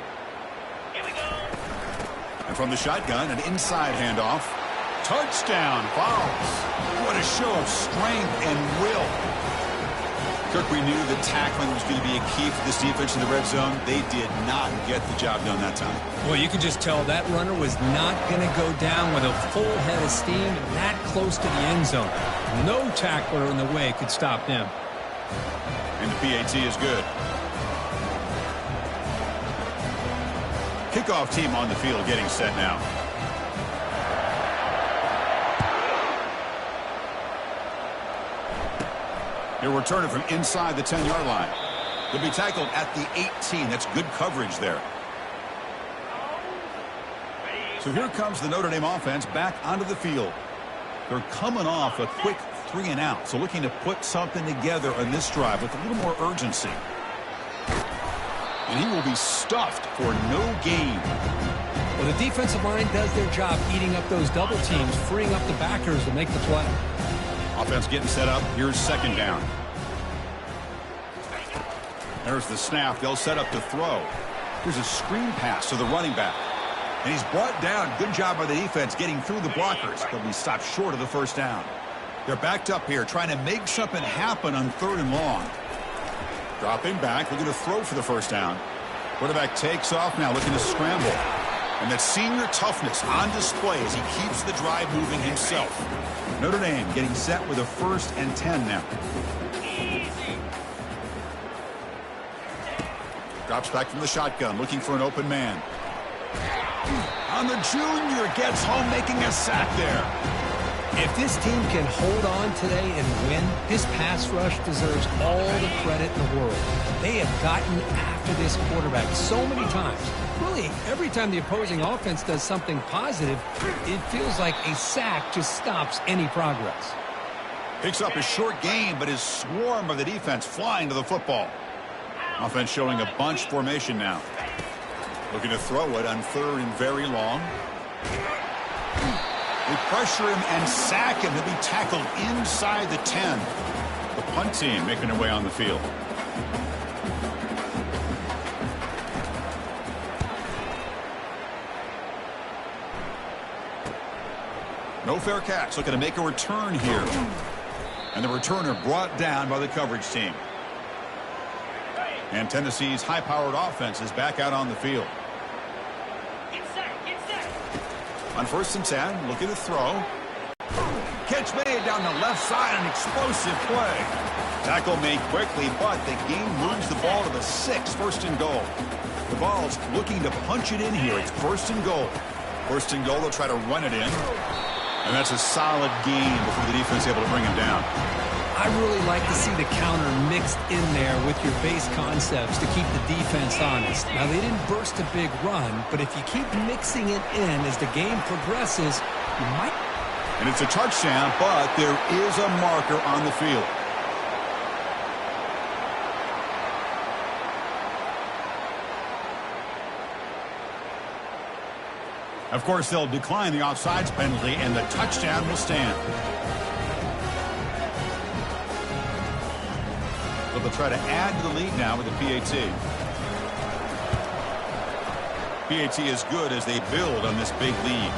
Here we go. And from the shotgun, an inside handoff. Touchdown, fouls. What a show of strength and will. Kirk, we knew that tackling was going to be a key for this defense in the red zone. They did not get the job done that time. Well, you could just tell that runner was not going to go down with a full head of steam and that close to the end zone. No tackler in the way could stop them. And the PAT is good. Kickoff team on the field getting set now. He'll return it from inside the 10-yard line. He'll be tackled at the 18. That's good coverage there. So here comes the Notre Dame offense back onto the field. They're coming off a quick 3-and-out, so looking to put something together on this drive with a little more urgency. And he will be stuffed for no gain. Well, the defensive line does their job eating up those double teams, freeing up the backers to make the play. Offense getting set up. Here's second down. There's the snap. They'll set up to throw. Here's a screen pass to the running back. And he's brought down. Good job by the defense getting through the blockers. They'll be stopped short of the first down. They're backed up here trying to make something happen on 3rd and long. Dropping back. Looking to throw for the first down. Quarterback takes off now looking to scramble. And that senior toughness on display as he keeps the drive moving himself. Notre Dame getting set with a 1st and 10 now. Drops back from the shotgun, looking for an open man. On the junior, gets home, making a sack there. If this team can hold on today and win, this pass rush deserves all the credit in the world. They have gotten after this quarterback so many times. Really, every time the opposing offense does something positive, it feels like a sack just stops any progress. Picks up a short gain, but his swarm of the defense flying to the football. Offense showing a bunch formation now. Looking to throw it on 3rd and very long. They pressure him and sack him. He'll be tackled inside the 10. The punt team making their way on the field. No fair catch. Looking to make a return here. And the returner brought down by the coverage team. And Tennessee's high-powered offense is back out on the field. Get set. On 1st and 10, looking to throw. Catch made down the left side, an explosive play. Tackle made quickly, but the game moves the ball to the 6, 1st and goal. The Vols looking to punch it in here. It's 1st and goal. 1st and goal, they'll try to run it in. And that's a solid gain before the defense is able to bring him down. I really like to see the counter mixed in there with your base concepts to keep the defense honest. Now, they didn't burst a big run, but if you keep mixing it in as the game progresses, you might. And it's a touchdown, but there is a marker on the field. Of course, they'll decline the offsides penalty, and the touchdown will stand. So they'll try to add to the lead now with the PAT. PAT is good as they build on this big lead.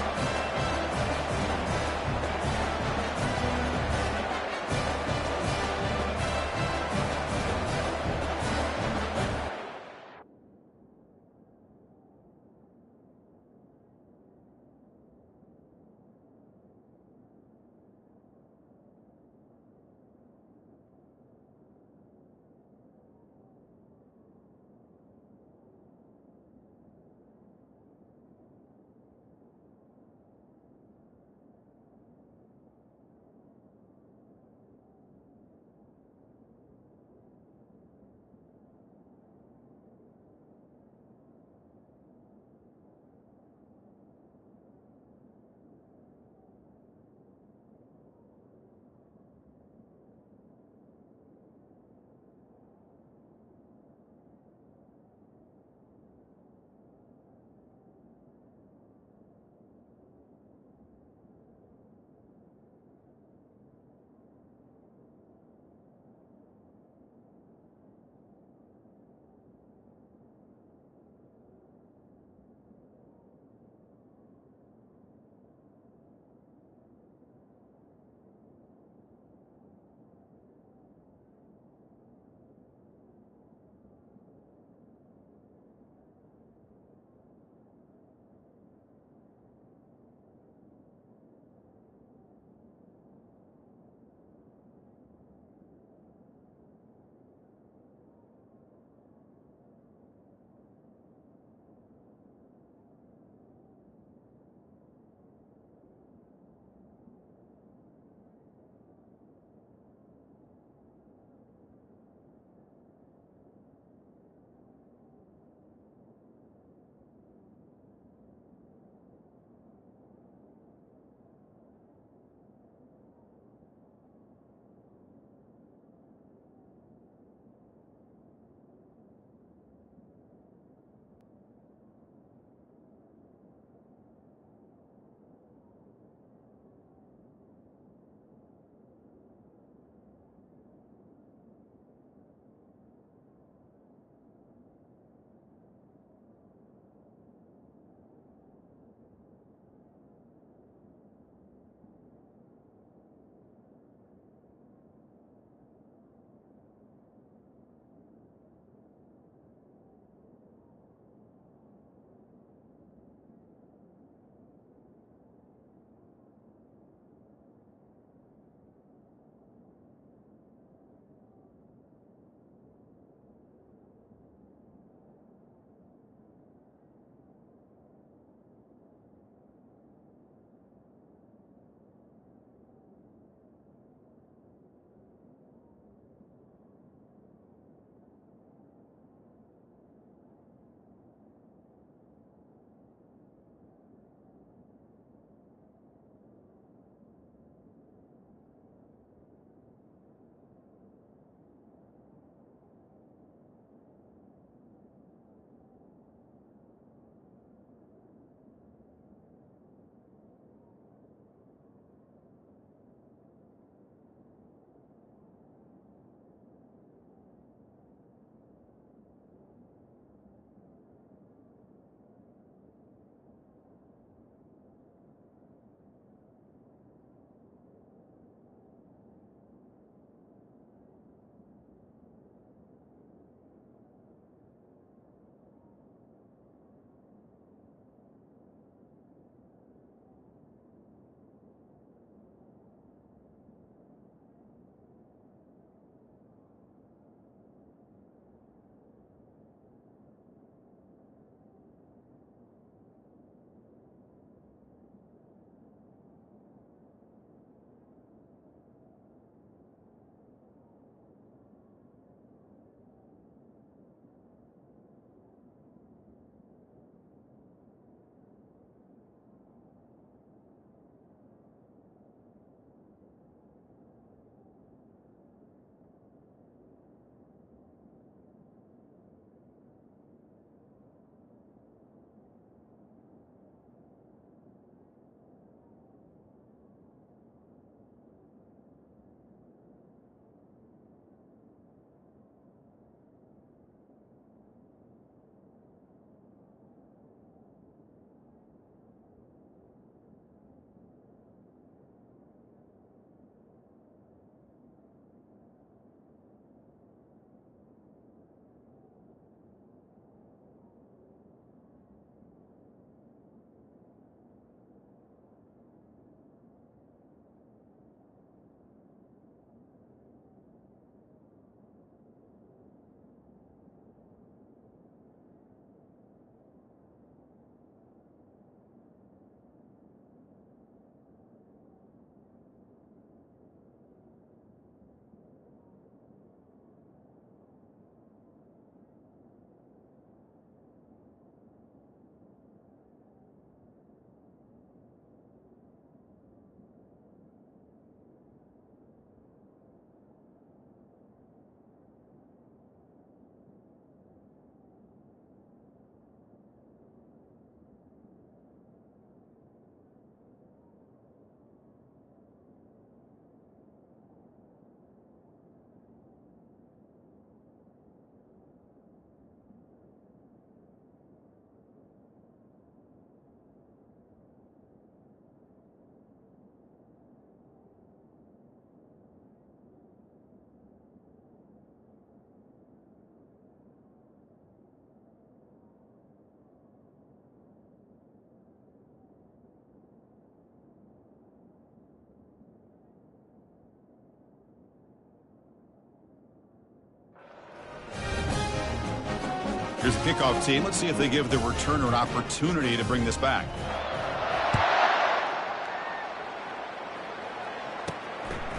Here's the kickoff team. Let's see if they give the returner an opportunity to bring this back.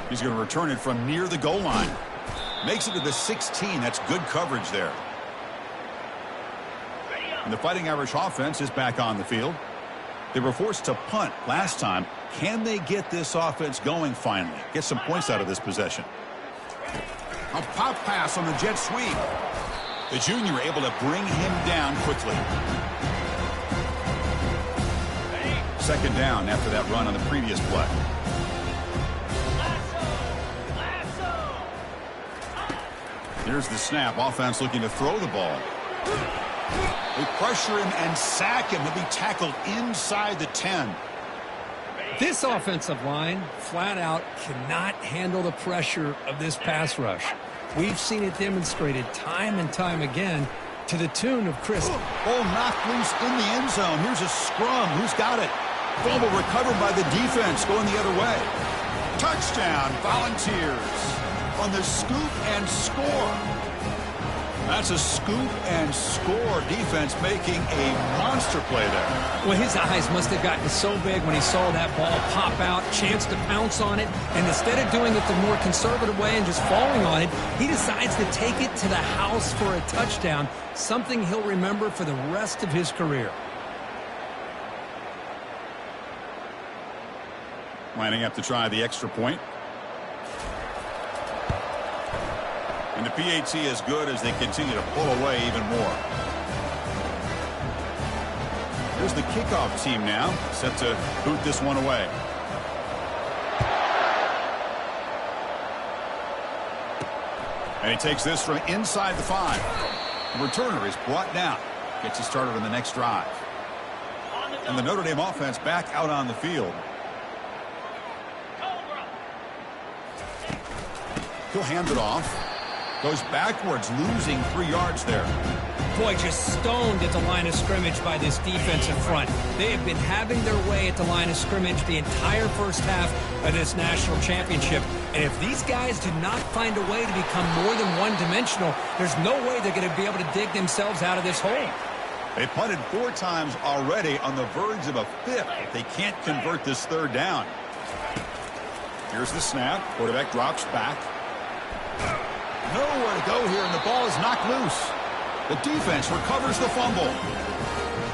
He's going to return it from near the goal line. Makes it to the 16. That's good coverage there. And the Fighting Irish offense is back on the field. They were forced to punt last time. Can they get this offense going finally? Get some points out of this possession. A pop pass on the jet sweep. The junior able to bring him down quickly. Second down after that run on the previous play. Here's the snap. Offense looking to throw the ball. They pressure him and sack him. He'll be tackled inside the 10. This offensive line, flat out, cannot handle the pressure of this pass rush. We've seen it demonstrated time and time again to the tune of Chris. Oh, knocked loose in the end zone. Here's a scrum. Who's got it? Fumble recovered by the defense going the other way. Touchdown, Volunteers on the scoop and score. That's a scoop and score. Defense making a monster play there. Well, his eyes must have gotten so big when he saw that ball pop out, chance to pounce on it, and instead of doing it the more conservative way and just falling on it, he decides to take it to the house for a touchdown, something he'll remember for the rest of his career. Lining up to try the extra point. And the PAT is good as they continue to pull away even more. Here's the kickoff team now, set to boot this one away. And he takes this from inside the 5. The returner is brought down. Gets you started on the next drive. And the Notre Dame offense back out on the field. He'll hand it off. Goes backwards, losing 3 yards there. Boy, just stoned at the line of scrimmage by this defensive front. They have been having their way at the line of scrimmage the entire first half of this national championship. And if these guys do not find a way to become more than one-dimensional, there's no way they're going to be able to dig themselves out of this hole. They punted 4 times already, on the verge of a 5th if they can't convert this 3rd down. Here's the snap. Quarterback drops back. Nowhere to go here, and the ball is knocked loose. The defense recovers the fumble.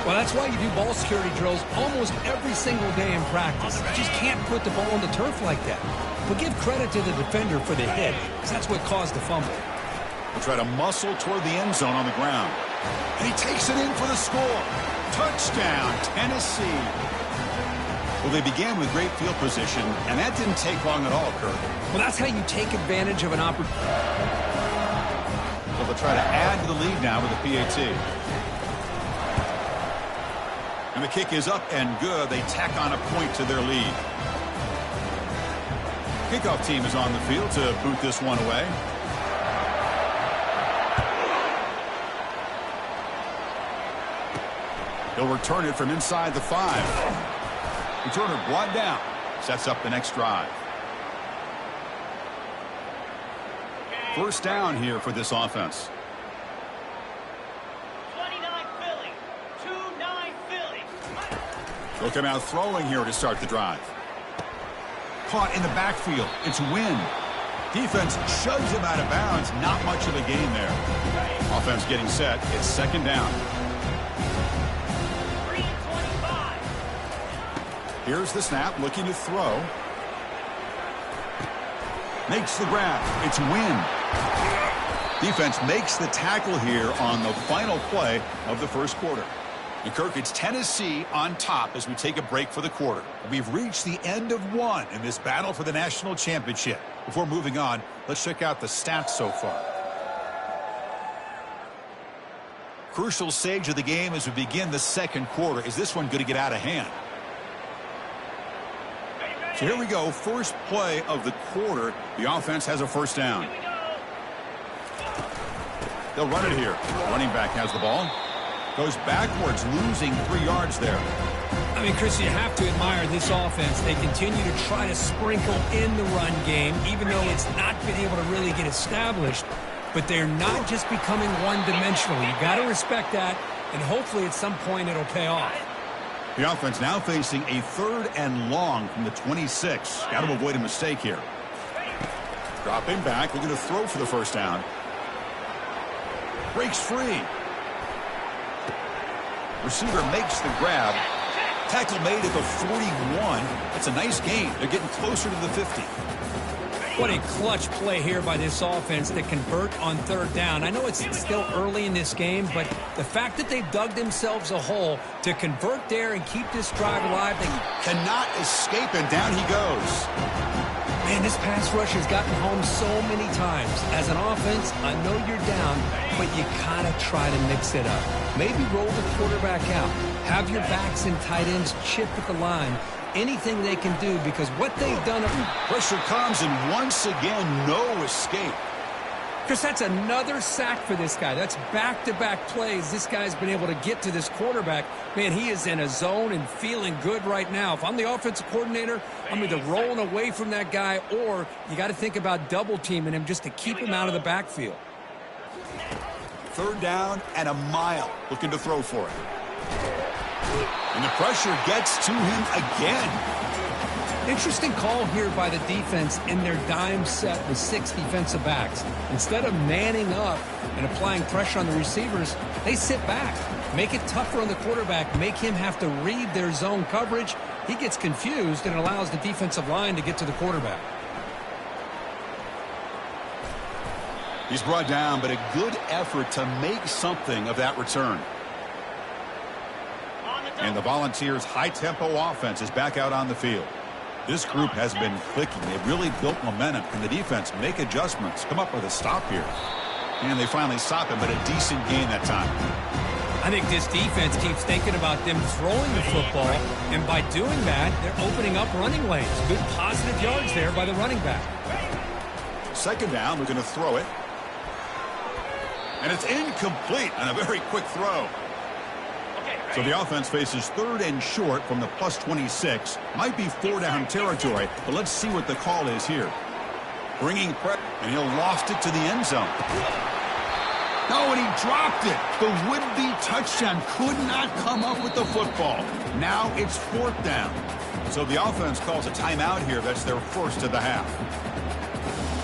Well, that's why you do ball security drills almost every single day in practice. You just can't put the ball on the turf like that. But give credit to the defender for the hit, because that's what caused the fumble. He'll try to muscle toward the end zone on the ground. And he takes it in for the score. Touchdown, Tennessee. Well, they began with great field position, and that didn't take long at all, Kirk. Well, that's how you take advantage of an opportunity. So they'll try to add to the lead now with the PAT. And the kick is up and good. They tack on a point to their lead. Kickoff team is on the field to boot this one away. He'll return it from inside the 5. Returner brought down. Sets up the next drive. First down here for this offense. 29 Philly. 2-9 Philly. They'll come out throwing here to start the drive. Caught in the backfield. It's Wynn. Defense shoves him out of bounds. Not much of a gain there. Offense getting set. It's second down. 3-25. Here's the snap, looking to throw. Makes the grab. It's Wynn. Defense makes the tackle here on the final play of the first quarter. And Kirk, it's Tennessee on top as we take a break for the quarter. We've reached the end of one in this battle for the national championship. Before moving on, let's check out the stats so far. Crucial stage of the game as we begin the second quarter. Is this one going to get out of hand? So here we go, first play of the quarter. The offense has a first down. They'll run it here. Running back has the ball. Goes backwards, losing 3 yards there. I mean, Chris, you have to admire this offense. They continue to try to sprinkle in the run game, even though it's not been able to really get established. but they're not just becoming one-dimensional. You got to respect that, and hopefully at some point it'll pay off. The offense now facing a 3rd and long from the 26. Got to avoid a mistake here. Dropping back, looking to throw for the first down. Breaks free. Receiver makes the grab. Tackle made at the 41. It's a nice gain. They're getting closer to the 50. What a clutch play here by this offense to convert on 3rd down. I know it's still early in this game, but the fact that they've dug themselves a hole to convert there and keep this drive alive, they cannot escape, and down he goes. Man, this pass rush has gotten home so many times. As an offense, I know you're down, but you gotta try to mix it up. Maybe roll the quarterback out. Have your backs and tight ends chip at the line. Anything they can do, because what they've done... Pressure comes, and once again, no escape. Chris, that's another sack for this guy. That's back-to-back plays. This guy's been able to get to this quarterback. Man, he is in a zone and feeling good right now. If I'm the offensive coordinator, I'm either rolling away from that guy, or you got to think about double-teaming him just to keep him out of the backfield. 3rd down and a mile. Looking to throw for it. And the pressure gets to him again. Interesting call here by the defense in their dime set with 6 defensive backs. Instead of manning up and applying pressure on the receivers, they sit back, make it tougher on the quarterback, make him have to read their zone coverage. He gets confused, and it allows the defensive line to get to the quarterback. He's brought down, but a good effort to make something of that return. And the Volunteers' high-tempo offense is back out on the field. This group has been clicking. They've really built momentum. Can the defense make adjustments, come up with a stop here? And they finally stop him, but a decent gain that time. I think this defense keeps thinking about them throwing the football, and by doing that, they're opening up running lanes. Good positive yards there by the running back. 2nd down, looking to throw it. And it's incomplete on a very quick throw. So the offense faces 3rd and short from the plus 26. Might be 4-down territory, but let's see what the call is here. Bringing pressure, and he'll loft it to the end zone. No, and he dropped it. The would-be touchdown could not come up with the football. Now it's 4th down. So the offense calls a timeout here. That's their first of the half.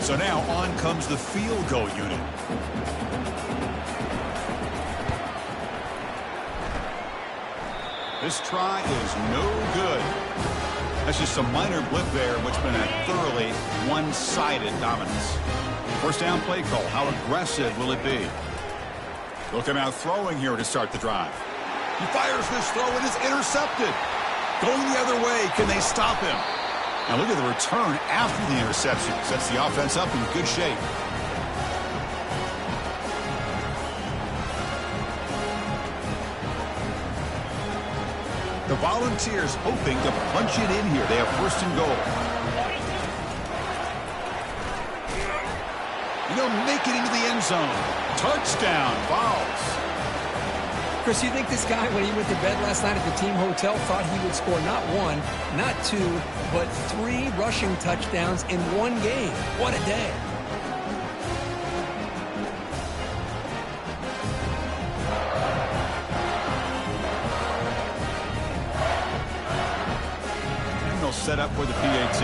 So now on comes the field goal unit. This try is no good. That's just a minor blip there, which has been a thoroughly one-sided dominance. 1st down play call. How aggressive will it be? They'll come out throwing here to start the drive. He fires this throw and is intercepted. Going the other way. Can they stop him? Now look at the return after the interception. Sets the offense up in good shape. The Volunteers hoping to punch it in here. They have 1st and goal. And they'll make it into the end zone. Touchdown, Vols. Chris, you think this guy, when he went to bed last night at the team hotel, thought he would score not 1, not 2, but 3 rushing touchdowns in one game? What a day. Set up for the PAT.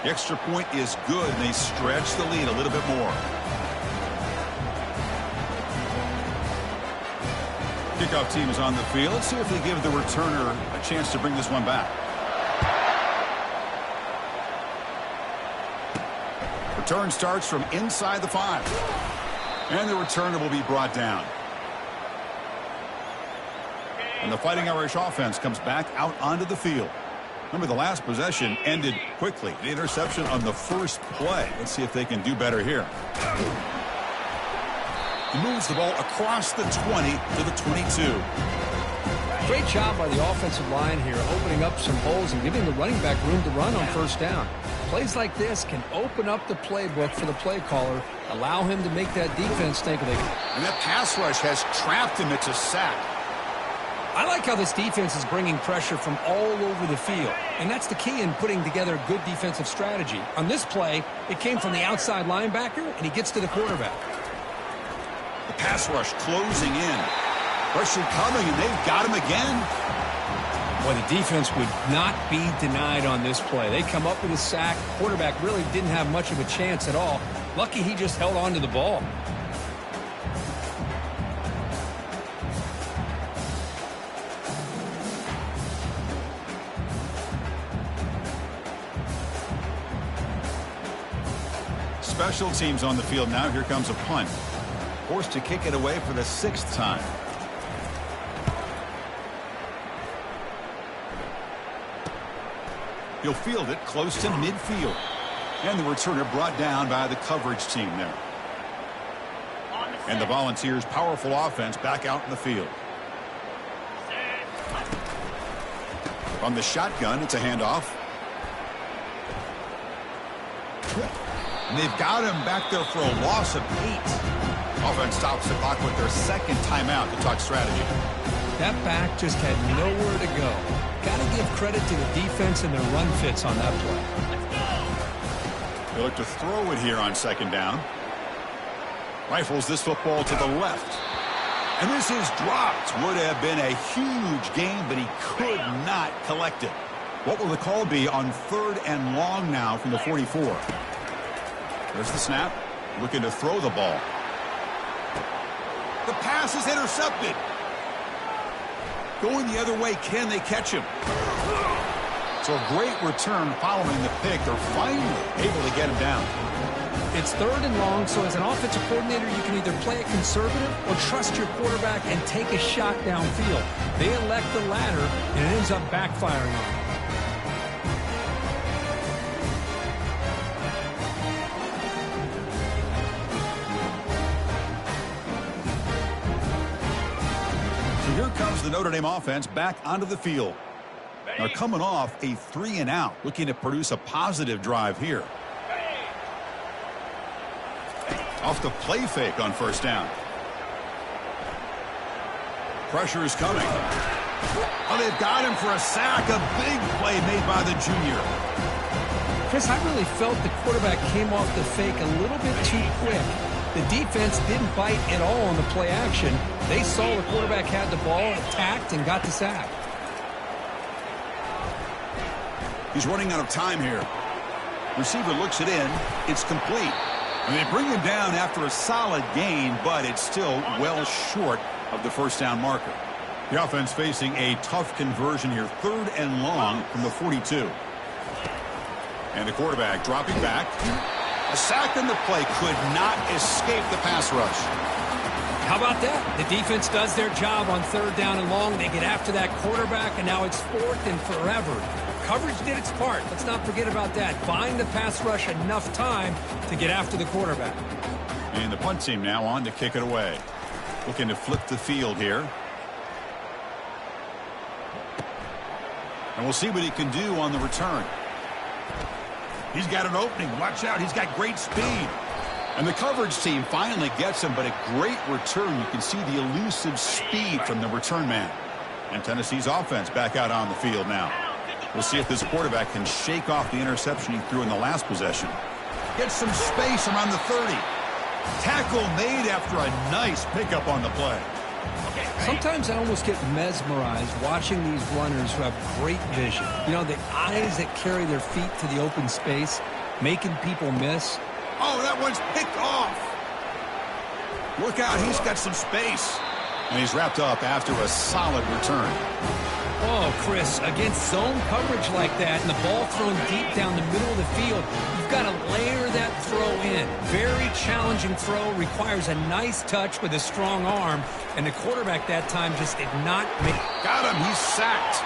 The extra point is good, and they stretch the lead a little bit more. Kickoff team is on the field. Let's see if they give the returner a chance to bring this one back. Return starts from inside the 5. And the returner will be brought down. And the Fighting Irish offense comes back out onto the field. Remember, the last possession ended quickly. The interception on the first play. Let's see if they can do better here. He moves the ball across the 20 to the 22. Great job by the offensive line here, opening up some holes and giving the running back room to run on 1st down. Plays like this can open up the playbook for the play caller, allow him to make that defense think of it. And that pass rush has trapped him. It's a sack. I like how this defense is bringing pressure from all over the field, and that's the key in putting together a good defensive strategy. On this play, it came from the outside linebacker, and he gets to the quarterback. The pass rush closing in. Pressure coming, and they've got him again. Boy, the defense would not be denied on this play. They come up with a sack. Quarterback really didn't have much of a chance at all. Lucky he just held on to the ball. Special teams on the field now. Here comes a punt. Forced to kick it away for the 6th time. He'll field it close to midfield. And the returner brought down by the coverage team there. And the Volunteers' powerful offense back out in the field. From the shotgun, it's a handoff. And they've got him back there for a loss of 8. Offense stops the clock with their 2nd timeout to talk strategy. That back just had nowhere to go. Got to give credit to the defense and their run fits on that play. They look to throw it here on 2nd down. Rifles this football to the left. And this is dropped. Would have been a huge gain, but he could not collect it. What will the call be on 3rd and long now from the 44? There's the snap. Looking to throw the ball. The pass is intercepted. Going the other way, can they catch him? So a great return following the pick. They're finally able to get him down. It's 3rd and long, so as an offensive coordinator, you can either play it conservative or trust your quarterback and take a shot downfield. They elect the latter, and it ends up backfiring on them. Here comes the Notre Dame offense back onto the field. Now coming off a 3-and-out, looking to produce a positive drive here. Off the play fake on 1st down. Pressure is coming. Oh, they've got him for a sack. A big play made by the junior. Chris, I really felt the quarterback came off the fake a little bit too quick. The defense didn't bite at all on the play action. They saw the quarterback had the ball, attacked, and got the sack. He's running out of time here. Receiver looks it in. It's complete. And they bring him down after a solid gain, but it's still well short of the 1st down marker. The offense facing a tough conversion here. 3rd and long from the 42. And the quarterback dropping back. A sack on the play could not escape the pass rush. How about that? The defense does their job on 3rd down and long. They get after that quarterback, and now it's 4th and forever. Coverage did its part. Let's not forget about that. Buying the pass rush enough time to get after the quarterback. And the punt team now on to kick it away. Looking to flip the field here. And we'll see what he can do on the return. He's got an opening. Watch out. He's got great speed. And the coverage team finally gets him, but a great return. You can see the elusive speed from the return man. And Tennessee's offense back out on the field now. We'll see if this quarterback can shake off the interception he threw in the last possession. Gets some space around the 30. Tackle made after a nice pickup on the play. Sometimes I almost get mesmerized watching these runners who have great vision. You know, the eyes that carry their feet to the open space, making people miss. Oh, that one's picked off. Look out, he's got some space. And he's wrapped up after a solid return. Oh, Chris, against zone coverage like that and the ball thrown deep down the middle of the field, you've got to layer that throw in. Very challenging throw, requires a nice touch with a strong arm, and the quarterback that time just did not make it. Got him, he's sacked.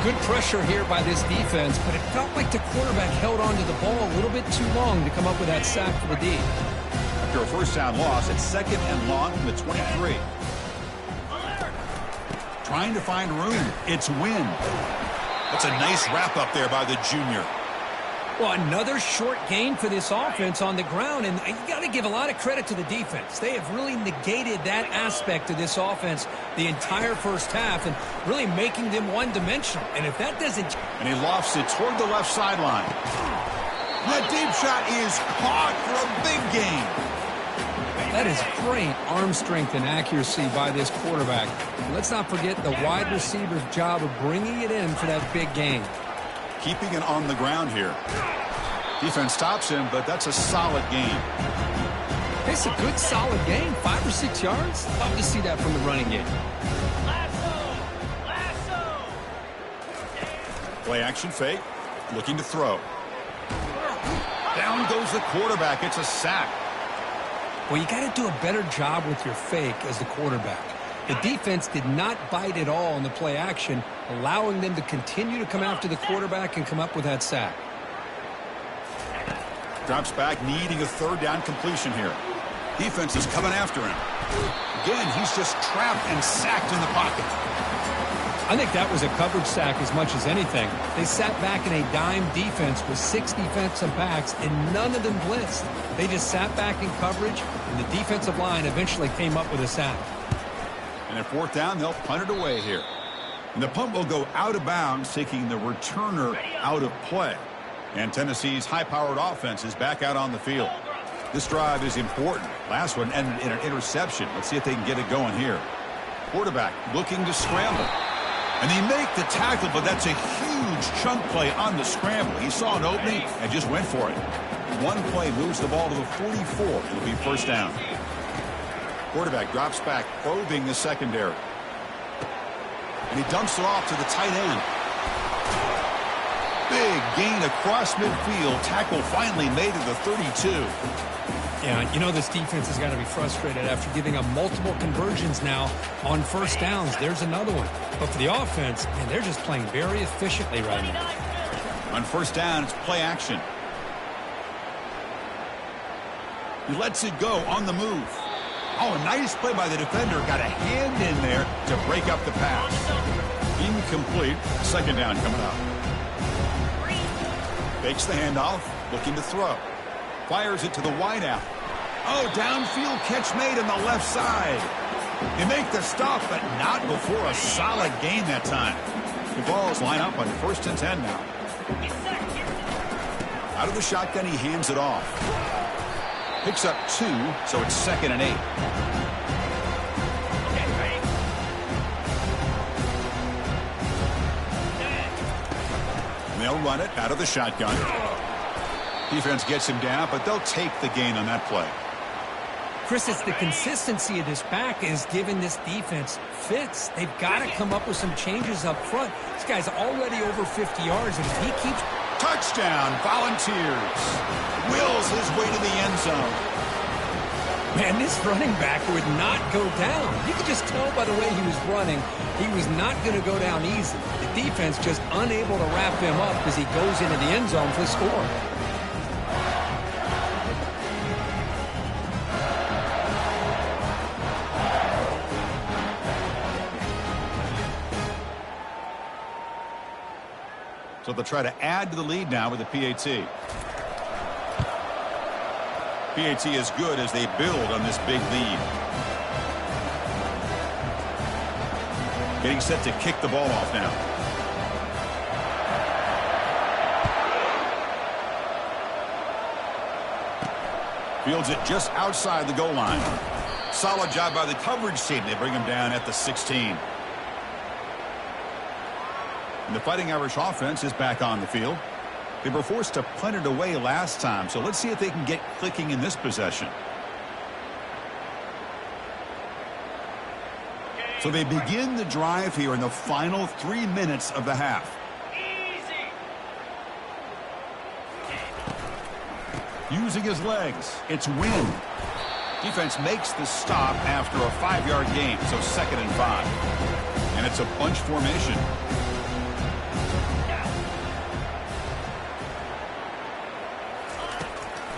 Good pressure here by this defense, but it felt like the quarterback held onto the ball a little bit too long to come up with that sack for the D. After a 1st down loss, it's 2nd and long from the 23. Trying to find room. It's Wynn. That's a nice wrap up there by the junior. Well, another short gain for this offense on the ground, and you got to give a lot of credit to the defense. They have really negated that aspect of this offense the entire first half and really making them one-dimensional. And if that doesn't... And he lofts it toward the left sideline. That deep shot is caught for a big gain. That is great arm strength and accuracy by this quarterback. Let's not forget the wide receiver's job of bringing it in for that big gain. Keeping it on the ground here. Defense stops him, but that's a solid gain. It's a good, solid gain. 5 or 6 yards. Love to see that from the running game. Lasso! Play action fake. Looking to throw. Down goes the quarterback. It's a sack. Well, you got to do a better job with your fake as the quarterback. The defense did not bite at all in the play action, allowing them to continue to come after the quarterback and come up with that sack. Drops back, needing a third down completion here. Defense is coming after him. Again, he's just trapped and sacked in the pocket. I think that was a coverage sack as much as anything. They sat back in a dime defense with 6 defensive backs, and none of them blitzed. They just sat back in coverage, and the defensive line eventually came up with a sack. And at fourth down, they'll punt it away here. And the punt will go out of bounds, taking the returner out of play. And Tennessee's high-powered offense is back out on the field. This drive is important. Last one ended in an interception. Let's see if they can get it going here. Quarterback looking to scramble. And they make the tackle, but that's a huge chunk play on the scramble. He saw an opening and just went for it. One play moves the ball to the 44. It'll be first down. Quarterback drops back, probing the secondary. And he dumps it off to the tight end. Big gain across midfield. Tackle finally made to the 32. Yeah, you know this defense has got to be frustrated after giving up multiple conversions now on first downs. There's another one. But for the offense, man, they're just playing very efficiently right now. On first down, it's play action. He lets it go on the move. Oh, a nice play by the defender. Got a hand in there to break up the pass. Incomplete. Second down coming up. Fakes the handoff. Looking to throw. Fires it to the wideout. Oh, downfield catch made on the left side. They make the stop, but not before a solid gain that time. The Vols line up on first and 10 now. Out of the shotgun, he hands it off. Picks up 2, so it's 2nd and 8. And they'll run it out of the shotgun. Defense gets him down, but they'll take the gain on that play. Chris, it's the consistency of this back is giving this defense fits. They've got to come up with some changes up front. This guy's already over 50 yards, and if he keeps... Touchdown, Volunteers. Wills his way to the end zone. Man, this running back would not go down. You could just tell by the way he was running, he was not going to go down easy. The defense just unable to wrap him up as he goes into the end zone for the score. So they'll try to add to the lead now with the PAT. PAT is good as they build on this big lead. Getting set to kick the ball off now. Fields it just outside the goal line. Solid job by the coverage team. They bring him down at the 16. And the Fighting Irish offense is back on the field. They were forced to punt it away last time, so let's see if they can get clicking in this possession. So they begin the drive here in the final 3 minutes of the half. Using his legs, it's Wynn. Defense makes the stop after a 5-yard gain, so 2nd and 5. And it's a bunch formation.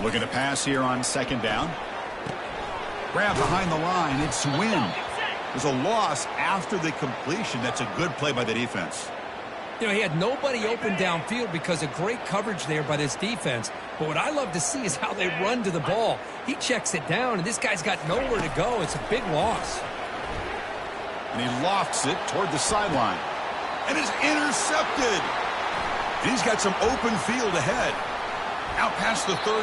Looking to pass here on 2nd down. Grab behind the line. It's Wynn. There's a loss after the completion. That's a good play by the defense. You know, he had nobody open downfield because of great coverage there by this defense. But what I love to see is how they run to the ball. He checks it down, and this guy's got nowhere to go. It's a big loss. And he lofts it toward the sideline. And it's intercepted. And he's got some open field ahead. Out past the 30.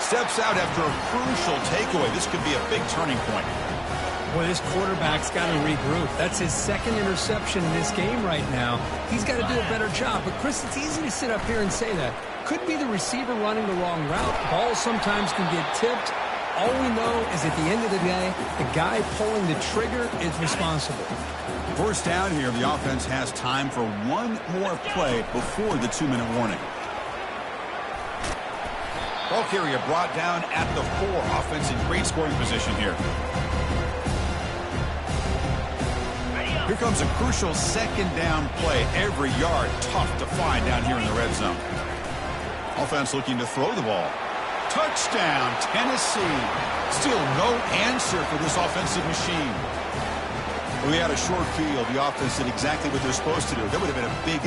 Steps out after a crucial takeaway. This could be a big turning point. Boy, this quarterback's got to regroup. That's his second interception in this game right now. He's got to do a better job. But, Chris, it's easy to sit up here and say that. Could be the receiver running the wrong route. Balls sometimes can get tipped. All we know is at the end of the day, the guy pulling the trigger is responsible. First down here, the offense has time for one more play before the 2-minute warning. Ball carrier brought down at the 4. Offense in great scoring position here. Here comes a crucial second down play. Every yard tough to find down here in the red zone. Offense looking to throw the ball. Touchdown, Tennessee. Still no answer for this offensive machine. We had a short field. The offense did exactly what they're supposed to do. That would have been a big